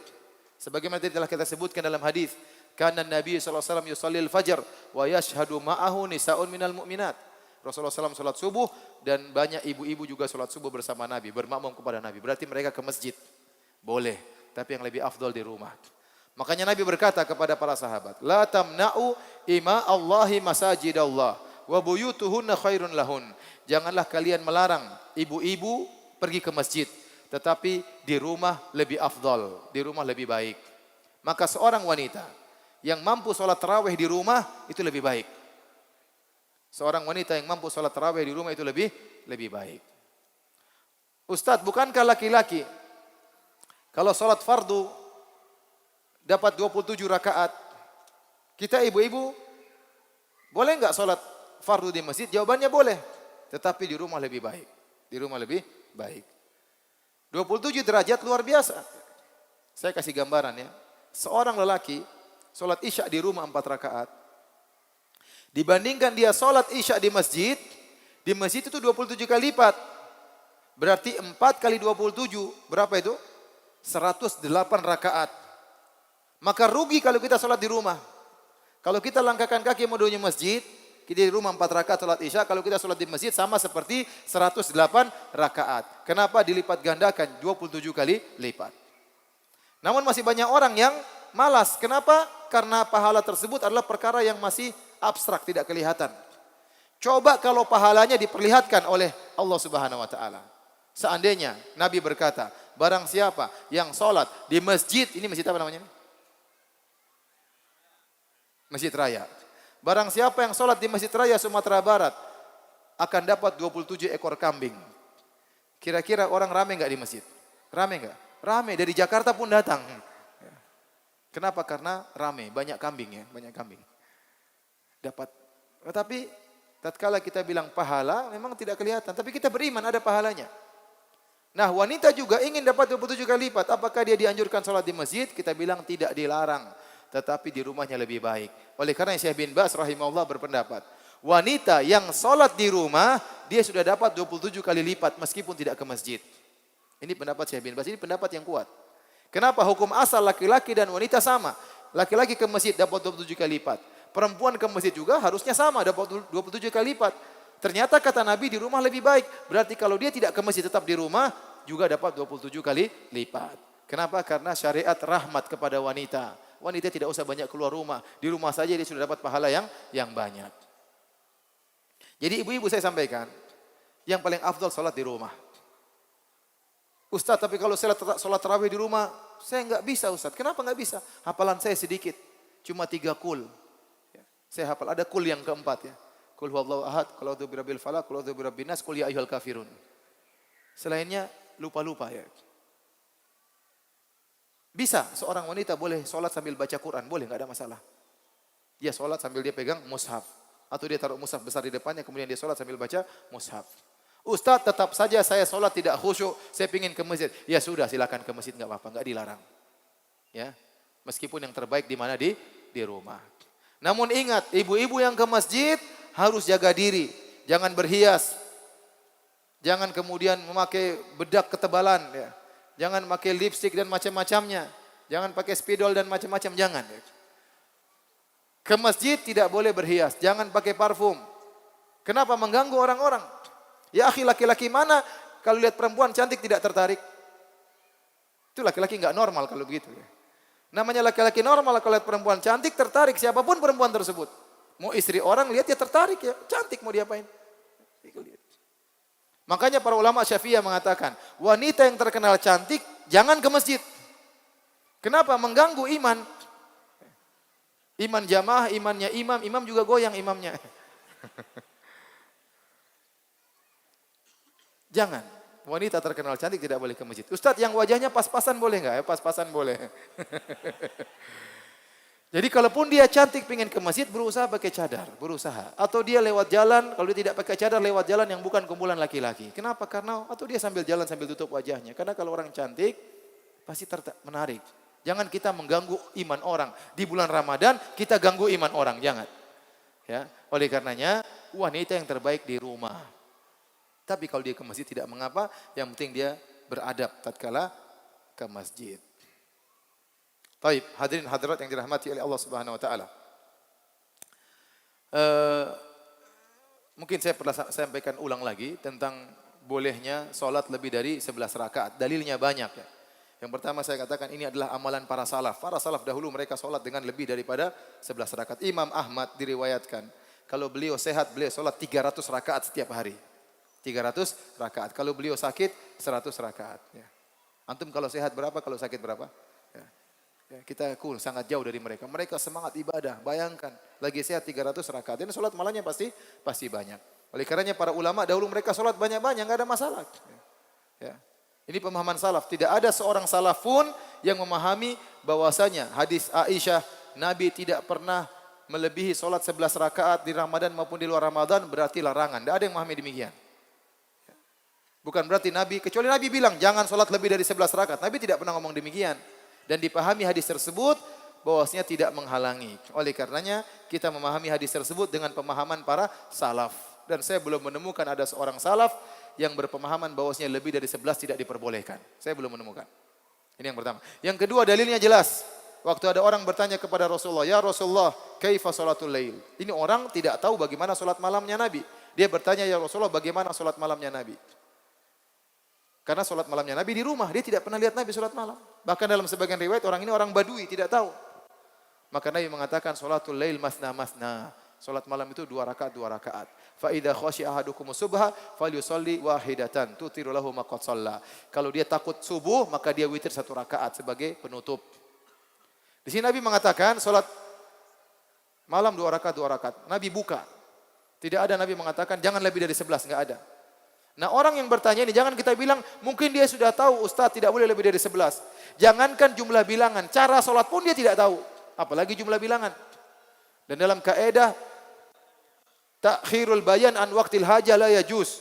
A: Sebagaimana tadi telah kita sebutkan dalam hadis, kana Nabi sallallahu alaihi wasallam yusallil fajr wa yashhadu ma'ahu nisa'un minal mu'minat. Rasulullah SAW solat subuh dan banyak ibu-ibu juga solat subuh bersama Nabi, bermakmum kepada Nabi. Berarti mereka ke masjid, boleh. Tapi yang lebih afdal di rumah. Makanya Nabi berkata kepada para sahabat, la tamna'u ima Allahi masajidallah wa buyutuhunna khairun lahun. Janganlah kalian melarang ibu-ibu pergi ke masjid, tetapi di rumah lebih afdal, di rumah lebih baik. Maka seorang wanita yang mampu sholat tarawih di rumah itu lebih baik. Seorang wanita yang mampu sholat tarawih di rumah itu lebih baik. Ustadz, bukankah laki-laki kalau sholat fardu dapat 27 rakaat, kita ibu-ibu boleh enggak sholat fardu di masjid? Jawabannya boleh. Tetapi di rumah lebih baik. Di rumah lebih baik. 27 derajat luar biasa. Saya kasih gambaran ya. Seorang lelaki sholat isya di rumah 4 rakaat. Dibandingkan dia sholat isya di masjid itu 27 kali lipat. Berarti 4 kali 27, berapa itu? 108 rakaat. Maka rugi kalau kita sholat di rumah. Kalau kita langkahkan kaki menuju masjid, kita di rumah 4 rakaat sholat isya, kalau kita sholat di masjid sama seperti 108 rakaat. Kenapa dilipat gandakan 27 kali lipat? Namun masih banyak orang yang malas. Kenapa? Karena pahala tersebut adalah perkara yang masih abstrak, tidak kelihatan. Coba kalau pahalanya diperlihatkan oleh Allah Subhanahu wa taala. Seandainya Nabi berkata, barang siapa yang sholat di masjid, ini masjid apa namanya? Masjid Raya. Barang siapa yang sholat di Masjid Raya Sumatera Barat akan dapat 27 ekor kambing. Kira-kira orang rame enggak di masjid? Rame enggak? Rame, dari Jakarta pun datang. Kenapa? Karena rame, banyak kambing ya, banyak kambing. Dapat. Tetapi tatkala kita bilang pahala memang tidak kelihatan, tapi kita beriman ada pahalanya. Nah, wanita juga ingin dapat 27 kali lipat. Apakah dia dianjurkan sholat di masjid? Kita bilang tidak dilarang. Tetapi di rumahnya lebih baik. Oleh karena Syekh bin Baz rahimahullah berpendapat, wanita yang sholat di rumah, dia sudah dapat 27 kali lipat meskipun tidak ke masjid. Ini pendapat Syekh bin Baz, ini pendapat yang kuat. Kenapa? Hukum asal laki-laki dan wanita sama. Laki-laki ke masjid dapat 27 kali lipat. Perempuan ke masjid juga harusnya sama, dapat 27 kali lipat. Ternyata kata Nabi di rumah lebih baik. Berarti kalau dia tidak ke masjid tetap di rumah, juga dapat 27 kali lipat. Kenapa? Karena syariat rahmat kepada wanita. Wanita tidak usah banyak keluar rumah. Di rumah saja dia sudah dapat pahala yang banyak. Jadi ibu-ibu saya sampaikan, yang paling afdal sholat di rumah. Ustaz, tapi kalau saya sholat tarawih di rumah, saya enggak bisa Ustaz. Kenapa enggak bisa? Hafalan saya sedikit. Cuma 3 kul. Saya hafal, ada kul yang keempat ya. Qul huwallahu ahad, qul a'udzu birabbil falaq, qul a'udzu birabbin nas, qul ya ayyuhal kafirun. Selainnya lupa-lupa ya. Bisa seorang wanita boleh sholat sambil baca Quran, boleh, enggak ada masalah. Dia sholat sambil dia pegang mushaf. Atau dia taruh mushaf besar di depannya, kemudian dia sholat sambil baca mushaf. Ustaz, tetap saja saya sholat tidak khusyuk, saya ingin ke masjid. Ya sudah, silakan ke masjid, enggak apa-apa, enggak dilarang. Ya, meskipun yang terbaik di mana, di rumah. Namun ingat, ibu-ibu yang ke masjid harus jaga diri, jangan berhias. Jangan kemudian memakai bedak ketebalan, ya. Jangan pakai lipstik dan macam-macamnya. Jangan pakai spidol dan macam-macam, jangan. Ke masjid tidak boleh berhias, jangan pakai parfum. Kenapa? Mengganggu orang-orang. Ya akhi, laki-laki mana kalau lihat perempuan cantik tidak tertarik? Itu laki-laki enggak normal kalau begitu. Ya. Namanya laki-laki normal kalau lihat perempuan cantik tertarik, siapapun perempuan tersebut. Mau istri orang lihat ya tertarik ya, cantik mau diapain? Makanya para ulama Syafi'iyah mengatakan, wanita yang terkenal cantik jangan ke masjid. Kenapa? Mengganggu iman. Iman jamaah, imannya imam juga goyang imamnya. Jangan. Wanita terkenal cantik tidak boleh ke masjid. Ustadz, yang wajahnya pas-pasan boleh enggak? Ya, pas-pasan boleh. Jadi kalaupun dia cantik pengen ke masjid, berusaha pakai cadar, berusaha. Atau dia lewat jalan, kalau dia tidak pakai cadar, lewat jalan yang bukan kumpulan laki-laki. Kenapa? Karena atau dia sambil jalan sambil tutup wajahnya. Karena kalau orang cantik pasti menarik. Jangan kita mengganggu iman orang. Di bulan Ramadan kita ganggu iman orang, jangan. Ya, oleh karenanya wanita yang terbaik di rumah. Tapi kalau dia ke masjid tidak mengapa, yang penting dia beradab tatkala ke masjid. Baik, hadirin hadirat yang dirahmati oleh Allah Subhanahu wa taala. Mungkin saya perlu sampaikan ulang lagi tentang bolehnya salat lebih dari 11 rakaat. Dalilnya banyak ya. Yang pertama saya katakan ini adalah amalan para salaf. Para salaf dahulu mereka salat dengan lebih daripada 11 rakaat. Imam Ahmad diriwayatkan, kalau beliau sehat beliau salat 300 rakaat setiap hari. 300 rakaat. Kalau beliau sakit 100 rakaat ya. Antum kalau sehat berapa, kalau sakit berapa? Ya. Ya, kita sangat jauh dari mereka. Mereka semangat ibadah. Bayangkan, lagi sehat 300 rakaat. Dan sholat malamnya pasti banyak. Oleh karenanya para ulama dahulu mereka sholat banyak-banyak, enggak ada masalah. Ya. Ini pemahaman salaf. Tidak ada seorang salaf pun yang memahami bahwasanya hadis Aisyah, Nabi tidak pernah melebihi sholat 11 rakaat di Ramadan maupun di luar Ramadan, berarti larangan. Tidak ada yang memahami demikian. Bukan berarti Nabi, kecuali Nabi bilang jangan sholat lebih dari 11 rakaat. Nabi tidak pernah ngomong demikian. Dan dipahami hadis tersebut bahwasanya tidak menghalangi. Oleh karenanya kita memahami hadis tersebut dengan pemahaman para salaf. Dan saya belum menemukan ada seorang salaf yang berpemahaman bahwasanya lebih dari 11 tidak diperbolehkan. Saya belum menemukan. Ini yang pertama. Yang kedua dalilnya jelas. Waktu ada orang bertanya kepada Rasulullah, "Ya Rasulullah, kaifa salatul lail?" Ini orang tidak tahu bagaimana salat malamnya Nabi. Dia bertanya, "Ya Rasulullah, bagaimana salat malamnya Nabi?" Karena sholat malamnya Nabi di rumah, dia tidak pernah lihat Nabi sholat malam. Bahkan dalam sebagian riwayat orang ini orang Badui, tidak tahu. Maka Nabi mengatakan sholatul lail masna masna. Sholat malam itu 2 rakaat 2 rakaat. Fa idza khashiya ahadukum subha falyusalli wahidatan tutiru lahu ma qad shalla. Kalau dia takut subuh, maka dia witir 1 rakaat sebagai penutup. Di sini Nabi mengatakan sholat malam 2 rakaat 2 rakaat. Nabi buka. Tidak ada Nabi mengatakan jangan lebih dari 11, enggak ada. Nah orang yang bertanya ini jangan kita bilang mungkin dia sudah tahu Ustaz tidak boleh lebih dari 11. Jangankan jumlah bilangan, cara sholat pun dia tidak tahu. Apalagi jumlah bilangan. Dan dalam kaidah takhirul bayan an waqtil hajah la yajuz.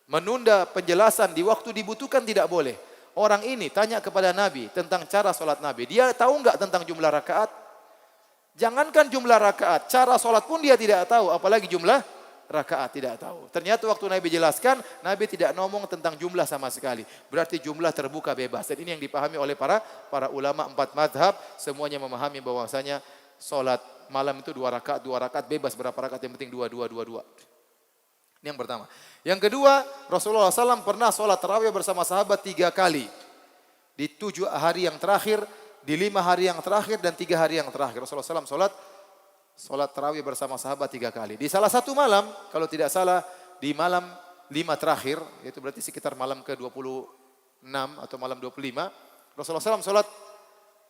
A: Menunda penjelasan di waktu dibutuhkan tidak boleh. Orang ini tanya kepada Nabi tentang cara sholat Nabi. Dia tahu enggak tentang jumlah rakaat? Jangankan jumlah rakaat, cara sholat pun dia tidak tahu. Apalagi jumlah rakaat tidak tahu. Ternyata waktu Nabi jelaskan, Nabi tidak ngomong tentang jumlah sama sekali. Berarti jumlah terbuka bebas. Dan ini yang dipahami oleh para ulama 4 mazhab. Semuanya memahami bahwasanya solat malam itu 2 rakaat bebas berapa rakaat yang penting 2. Ini yang pertama. Yang kedua, Rasulullah SAW pernah solat tarawih bersama sahabat 3 kali. Di 7 hari yang terakhir, di 5 hari yang terakhir, dan 3 hari yang terakhir. Rasulullah SAW solat tarawih bersama sahabat 3 kali. Di salah satu malam, kalau tidak salah, di malam 5 terakhir, yaitu berarti sekitar malam ke-26 atau malam 25, Rasulullah SAW solat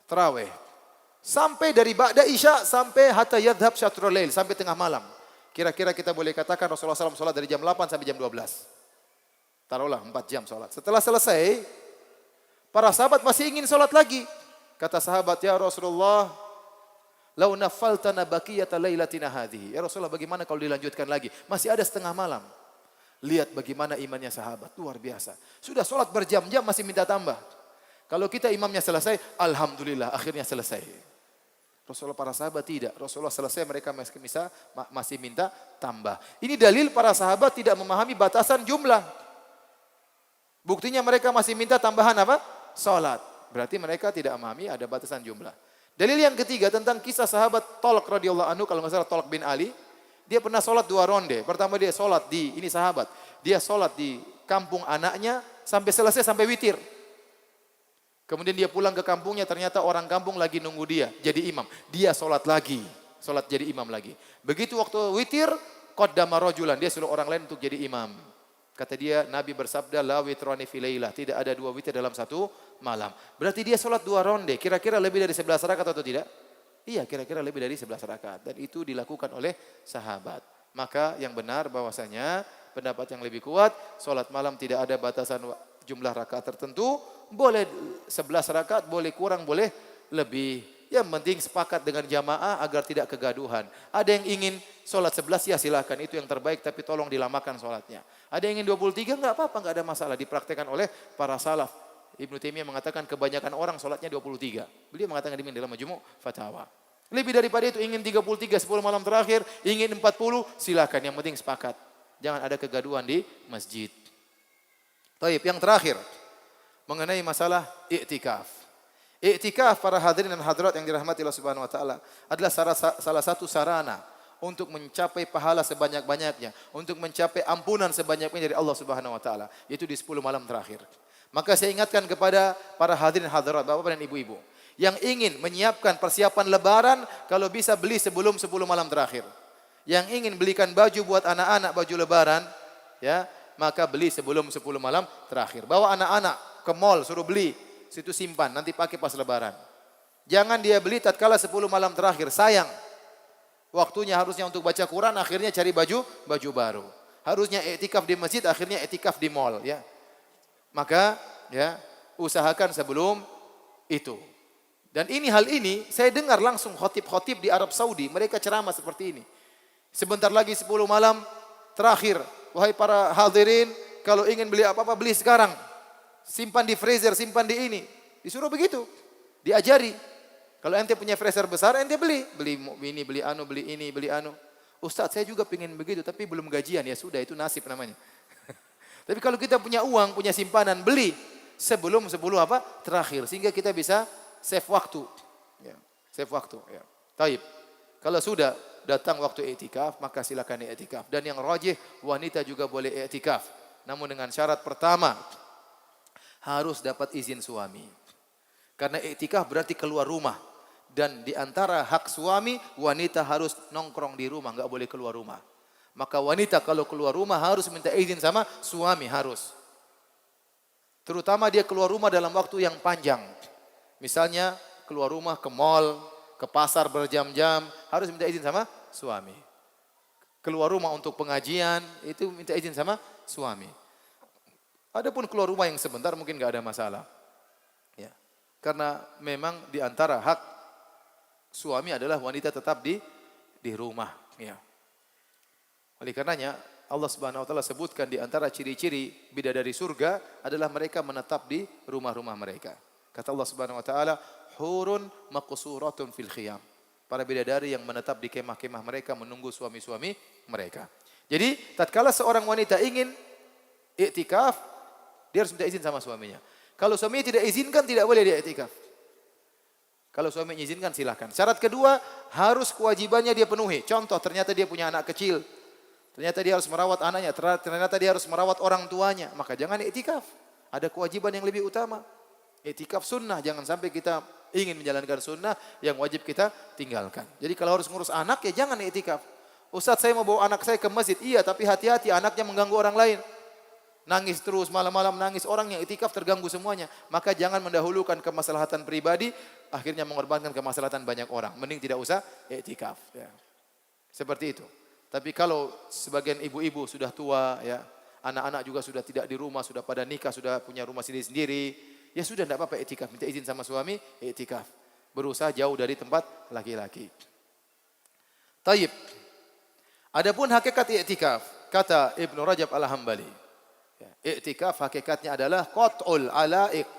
A: tarawih. Sampai dari ba'da isya sampai hatta yadhhab syatrul lail, sampai tengah malam.
B: Kira-kira kita boleh katakan Rasulullah SAW sholat dari jam 8 sampai jam 12. Taruhlah 4 jam sholat. Setelah selesai, para sahabat masih ingin sholat lagi. Kata sahabat, ya Rasulullah, lau nafaltana baqiyata lailatina hadhihi. Ya Rasulullah, bagaimana kalau dilanjutkan lagi? Masih ada setengah malam. Lihat bagaimana imannya sahabat, luar biasa. Sudah sholat berjam-jam masih minta tambah. Kalau kita imamnya selesai, alhamdulillah akhirnya selesai. Rasulullah, para sahabat tidak. Rasulullah selesai, mereka masih minta tambah. Ini dalil para sahabat tidak memahami batasan jumlah. Buktinya mereka masih minta tambahan apa? Salat. Berarti mereka tidak memahami ada batasan jumlah. Dalil yang ketiga tentang kisah sahabat Tolak radhiyallahu anhu, kalau nggak salah Tolak bin Ali. Dia pernah sholat 2 ronde. Pertama dia sholat ini sahabat. Dia sholat di kampung anaknya sampai selesai, sampai witir. Kemudian dia pulang ke kampungnya, ternyata orang kampung lagi nunggu dia jadi imam. Dia sholat lagi, sholat jadi imam lagi. Begitu waktu witir, qaddama rajulan, dia suruh orang lain untuk jadi imam. Kata dia, Nabi bersabda, la witrani fi lailah, tidak ada 2 witir dalam 1 malam. Berarti dia sholat 2 ronde, kira-kira lebih dari 11 rakaat atau tidak? Iya, kira-kira lebih dari 11 rakaat. Dan itu dilakukan oleh sahabat. Maka yang benar bahwasanya pendapat yang lebih kuat, sholat malam tidak ada batasan jumlah rakaat tertentu. Boleh 11 rakaat, boleh kurang, boleh lebih. Yang penting sepakat dengan jamaah agar tidak kegaduhan. Ada yang ingin sholat 11, ya silakan, itu yang terbaik, tapi tolong dilamakan sholatnya. Ada yang ingin 23, enggak apa-apa, enggak ada masalah. Dipraktekkan oleh para salaf. Ibnu Taimiyah mengatakan kebanyakan orang sholatnya 23. Beliau mengatakan demikian dalam Majmu' Fatawa. Lebih daripada itu, ingin 33, 10 malam terakhir, ingin 40, silakan, yang penting sepakat. Jangan ada kegaduhan di masjid. Baik, yang terakhir mengenai masalah i'tikaf. I'tikaf para hadirin dan hadirat yang dirahmati Allah Subhanahu wa taala adalah salah satu sarana untuk mencapai pahala sebanyak-banyaknya, untuk mencapai ampunan sebanyak-banyaknya dari Allah Subhanahu wa taala, yaitu di 10 malam terakhir. Maka saya ingatkan kepada para hadirin hadirat, bapak-bapak dan ibu-ibu yang ingin menyiapkan persiapan lebaran, kalau bisa beli sebelum 10 malam terakhir. Yang ingin belikan baju buat anak-anak, baju lebaran, ya, maka beli sebelum 10 malam terakhir. Bawa anak-anak ke mall, suruh beli, situ simpan, nanti pakai pas lebaran. Jangan dia beli tatkala 10 malam terakhir, sayang. Waktunya harusnya untuk baca Quran, akhirnya cari baju baru. Harusnya i'tikaf di masjid, akhirnya i'tikaf di mall, ya. Maka ya usahakan sebelum itu. Dan hal ini saya dengar langsung khotib-khotib di Arab Saudi, mereka ceramah seperti ini. Sebentar lagi 10 malam terakhir, wahai para hadirin, kalau ingin beli apa-apa beli sekarang. Simpan di freezer, simpan di ini. Disuruh begitu, diajari. Kalau ente punya freezer besar, ente beli ini, beli anu, beli ini, beli anu. Ustaz, saya juga pengen begitu, tapi belum gajian, ya sudah, itu nasib namanya. Tapi kalau kita punya uang, punya simpanan, beli sebelum 10 apa? Terakhir. Sehingga kita bisa save waktu. Ya, save waktu. Ya. Taib. Kalau sudah datang waktu i'tikaf, maka silakan i'tikaf. Dan yang rajih, wanita juga boleh i'tikaf. Namun dengan syarat pertama, harus dapat izin suami. Karena i'tikaf berarti keluar rumah. Dan di antara hak suami, wanita harus nongkrong di rumah, enggak boleh keluar rumah. Maka wanita kalau keluar rumah harus minta izin sama suami, harus. Terutama dia keluar rumah dalam waktu yang panjang. Misalnya keluar rumah ke mall, ke pasar berjam-jam, harus minta izin sama suami. Keluar rumah untuk pengajian, itu minta izin sama suami. Adapun keluar rumah yang sebentar mungkin enggak ada masalah. Ya. Karena memang di antara hak suami adalah wanita tetap di rumah, ya. Oleh karenanya Allah Subhanahu wa taala sebutkan di antara ciri-ciri bidadari surga adalah mereka menetap di rumah-rumah mereka. Kata Allah Subhanahu wa taala, hurun maqsuratun fil khiyam. Para bidadari yang menetap di kemah-kemah mereka menunggu suami-suami mereka. Jadi, tatkala seorang wanita ingin i'tikaf, dia harus minta izin sama suaminya. Kalau suaminya tidak izinkan, tidak boleh dia i'tikaf. Kalau suami mengizinkan silakan. Syarat kedua, harus kewajibannya dia penuhi. Contoh, ternyata dia punya anak kecil. Ternyata dia harus merawat anaknya, ternyata dia harus merawat orang tuanya, maka jangan i'tikaf. Ada kewajiban yang lebih utama. I'tikaf sunnah, jangan sampai kita ingin menjalankan sunnah yang wajib kita tinggalkan. Jadi kalau harus ngurus anak, ya jangan i'tikaf. Ustaz, saya mau bawa anak saya ke masjid. Iya, tapi hati-hati, anaknya mengganggu orang lain. Nangis terus, malam-malam nangis, orang yang i'tikaf terganggu semuanya. Maka jangan mendahulukan kemaslahatan pribadi, akhirnya mengorbankan kemaslahatan banyak orang. Mending tidak usah i'tikaf. Ya. Seperti itu. Tapi kalau sebagian ibu-ibu sudah tua, ya, anak-anak juga sudah tidak di rumah, sudah pada nikah, sudah punya rumah sendiri-sendiri, ya sudah tidak apa-apa iktikaf. Minta izin sama suami, iktikaf. Berusaha jauh dari tempat laki-laki. Taib. Adapun hakikat iktikaf, kata Ibnu Rajab Al-Hambali, iktikaf hakikatnya adalah qat'ul ala'iq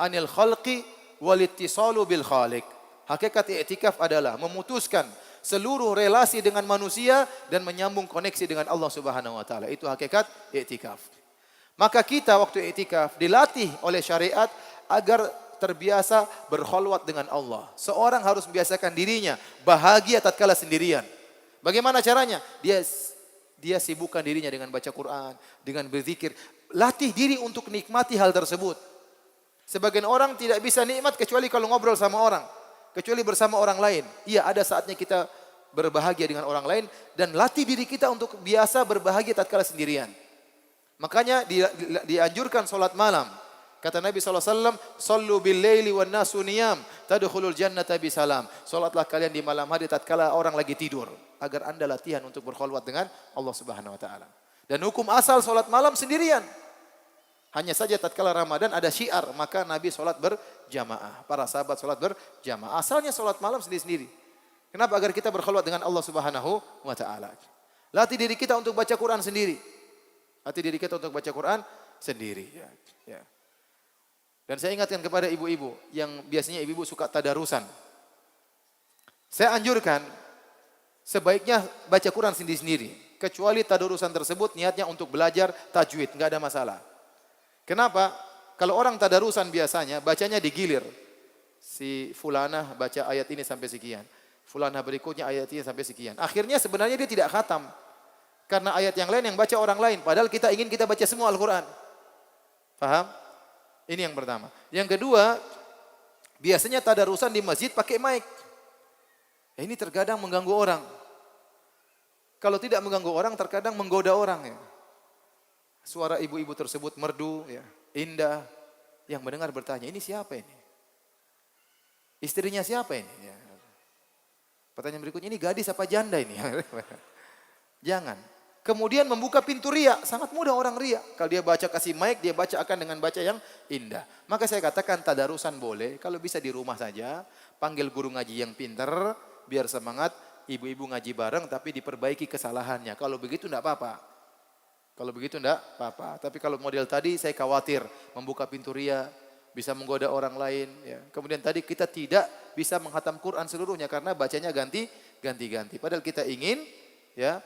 B: anil khalqi wal ittisalu bil khaliq. Hakikat iktikaf adalah memutuskan seluruh relasi dengan manusia dan menyambung koneksi dengan Allah Subhanahu wa taala. Itu hakikat iktikaf. Maka kita waktu iktikaf dilatih oleh syariat agar terbiasa berkholwat dengan Allah. Seorang harus membiasakan dirinya bahagia tatkala sendirian. Bagaimana caranya? Dia sibukkan dirinya dengan baca Quran, dengan berzikir. Latih diri untuk nikmati hal tersebut. Sebagian orang tidak bisa nikmat kecuali kalau ngobrol sama orang, kecuali bersama orang lain. Iya, ada saatnya kita berbahagia dengan orang lain dan latih diri kita untuk biasa berbahagia tatkala sendirian. Makanya dianjurkan salat malam. Kata Nabi SAW, "Sallu bil laili wan nasu niyam, tadkhulul jannata bisalam." Salatlah kalian di malam hari tatkala orang lagi tidur, agar Anda latihan untuk berkholwat dengan Allah Subhanahu wa taala. Dan hukum asal salat malam sendirian. Hanya saja tatkala Ramadan ada syiar, maka Nabi salat berjamaah. Para sahabat salat berjamaah. Asalnya salat malam sendiri-sendiri. Kenapa? Agar kita berkholwat dengan Allah Subhanahu wa taala. Latih diri kita untuk baca Quran sendiri. Latih diri kita untuk baca Quran sendiri, ya. Dan saya ingatkan kepada ibu-ibu yang biasanya ibu-ibu suka tadarusan. Saya anjurkan sebaiknya baca Quran sendiri-sendiri. Kecuali tadarusan tersebut niatnya untuk belajar tajwid, enggak ada masalah. Kenapa? Kalau orang tadarusan biasanya bacanya digilir. Si fulanah baca ayat ini sampai sekian. Fulanah berikutnya ayat ini sampai sekian. Akhirnya sebenarnya dia tidak khatam. Karena ayat yang lain yang baca orang lain. Padahal kita ingin kita baca semua Al-Quran. Paham? Ini yang pertama. Yang kedua, biasanya tadarusan di masjid pakai mic. Ini terkadang mengganggu orang. Kalau tidak mengganggu orang, terkadang menggoda orang. Ya. Suara ibu-ibu tersebut merdu, ya, indah. Yang mendengar bertanya, ini siapa ini? Istrinya siapa ini? Ya. Pertanyaan berikutnya, ini gadis apa janda ini? Jangan. Kemudian membuka pintu ria, sangat mudah orang ria. Kalau dia baca kasih mic, dia baca akan dengan baca yang indah. Maka saya katakan tadarusan boleh, kalau bisa di rumah saja. Panggil guru ngaji yang pintar, biar semangat. Ibu-ibu ngaji bareng, tapi diperbaiki kesalahannya. Kalau begitu tidak apa-apa. Kalau begitu tidak apa-apa. Tapi kalau model tadi saya khawatir, membuka pintu ria, bisa menggoda orang lain. Ya. Kemudian tadi kita tidak bisa menghatam Quran seluruhnya, karena bacanya ganti-ganti. Padahal kita ingin, ya,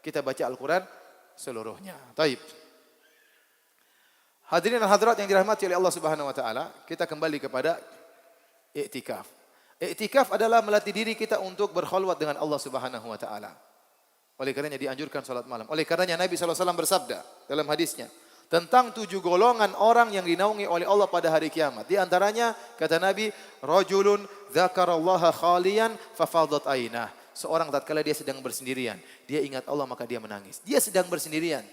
B: kita baca Al-Quran seluruhnya. Taib. Hadirin dan hadirat yang dirahmati oleh Allah Subhanahu wa taala, kita kembali kepada iktikaf. Iktikaf adalah melatih diri kita untuk berkholwat dengan Allah Subhanahu wa taala. Oleh karenanya dianjurkan salat malam. Oleh karenanya Nabi SAW bersabda dalam hadisnya tentang 7 golongan orang yang dinaungi oleh Allah pada hari kiamat. Di antaranya kata Nabi, rajulun dzakarallaha khaliyan fafadat ainah. Seorang tatkala dia sedang bersendirian, dia ingat Allah maka dia menangis. Dia sedang bersendirian,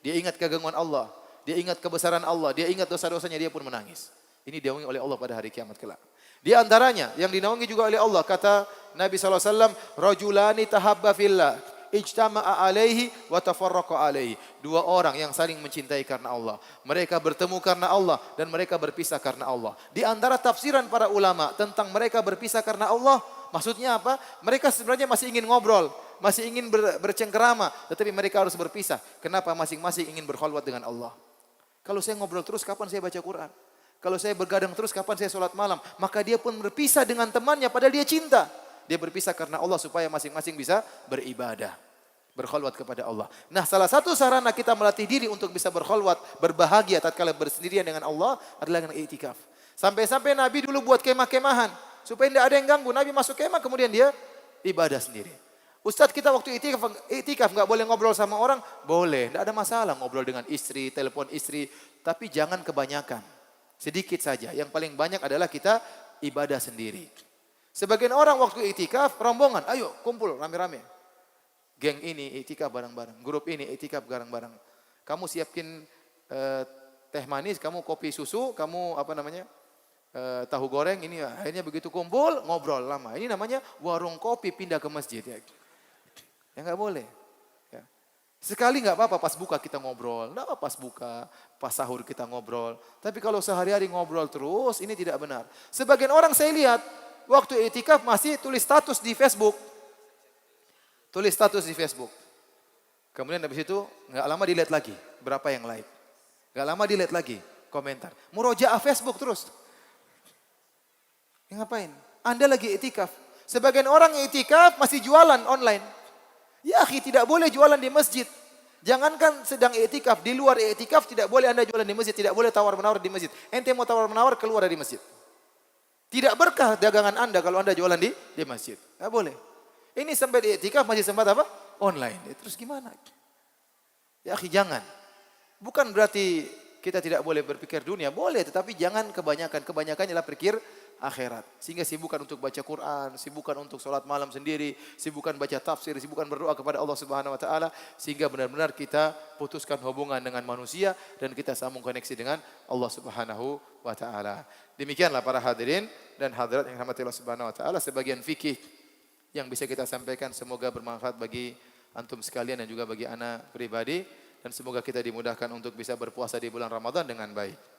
B: dia ingat kegangguan Allah, dia ingat kebesaran Allah, dia ingat dosa-dosanya, dia pun menangis. Ini dinaungi oleh Allah pada hari kiamat kelak. Di antaranya yang dinaungi juga oleh Allah, kata Nabi SAW, rajulani tahabba fillah, ijtama'a alaihi wa tafarraqa alaihi. 2 orang yang saling mencintai karena Allah. Mereka bertemu karena Allah dan mereka berpisah karena Allah. Di antara tafsiran para ulama tentang mereka berpisah karena Allah, maksudnya apa? Mereka sebenarnya masih ingin ngobrol, masih ingin bercengkerama, tetapi mereka harus berpisah. Kenapa? Masing-masing ingin berkholwat dengan Allah. Kalau saya ngobrol terus, kapan saya baca Quran? Kalau saya bergadang terus, kapan saya sholat malam? Maka dia pun berpisah dengan temannya, padahal dia cinta. Dia berpisah karena Allah supaya masing-masing bisa beribadah, berkholwat kepada Allah. Nah, salah satu sarana kita melatih diri untuk bisa berkholwat, berbahagia tatkala bersendirian dengan Allah adalah dengan iktikaf. Sampai-sampai Nabi dulu buat kemah-kemahan supaya tidak ada yang ganggu. Nabi masuk kemah, kemudian dia ibadah sendiri. Ustadz, kita waktu iktikaf nggak boleh ngobrol sama orang? Boleh, tidak ada masalah ngobrol dengan istri, telepon istri, tapi jangan kebanyakan. Sedikit saja. Yang paling banyak adalah kita ibadah sendiri. Sebagian orang waktu iktikaf rombongan, ayo kumpul rame-rame. Geng ini iktikaf bareng-bareng, grup ini iktikaf bareng-bareng. Kamu siapkin teh manis, kamu kopi susu, kamu tahu goreng, ini akhirnya begitu kumpul ngobrol lama. Ini namanya warung kopi pindah ke masjid, ya. Ya nggak boleh. Sekali nggak apa-apa pas buka kita ngobrol, nggak apa pas buka, pas sahur kita ngobrol. Tapi kalau sehari-hari ngobrol terus, ini tidak benar. Sebagian orang saya lihat, waktu i'tikaf masih tulis status di Facebook. Tulis status di Facebook. Kemudian habis itu nggak lama dilihat lagi, berapa yang like. Nggak lama dilihat lagi, komentar. Murojaah Facebook terus. Ya, ngapain? Anda lagi i'tikaf. Sebagian orang i'tikaf masih jualan online. Ya akhi, tidak boleh jualan di masjid. Jangankan sedang i'tikaf, di luar i'tikaf tidak boleh Anda jualan di masjid, tidak boleh tawar-menawar di masjid. Ente mau tawar-menawar keluar dari masjid. Tidak berkah dagangan Anda kalau Anda jualan di masjid. Enggak boleh. Ini sampai di i'tikaf masih sempat apa? Online. Terus gimana? Ya akhi, jangan. Bukan berarti kita tidak boleh berpikir dunia, boleh, tetapi jangan kebanyakan. Kebanyakan ialah pikir akhirat. Sehingga sibukan untuk baca Quran, sibukan untuk sholat malam sendiri, sibukan baca tafsir, sibukan berdoa kepada Allah Subhanahu Wa Taala, sehingga benar-benar kita putuskan hubungan dengan manusia dan kita sambung koneksi dengan Allah Subhanahu Wa Taala. Demikianlah para hadirin dan hadirat yang dirahmati Allah Subhanahu Wa Taala, sebagian fikih yang bisa kita sampaikan, semoga bermanfaat bagi antum sekalian dan juga bagi ana pribadi, dan semoga kita dimudahkan untuk bisa berpuasa di bulan Ramadan dengan baik.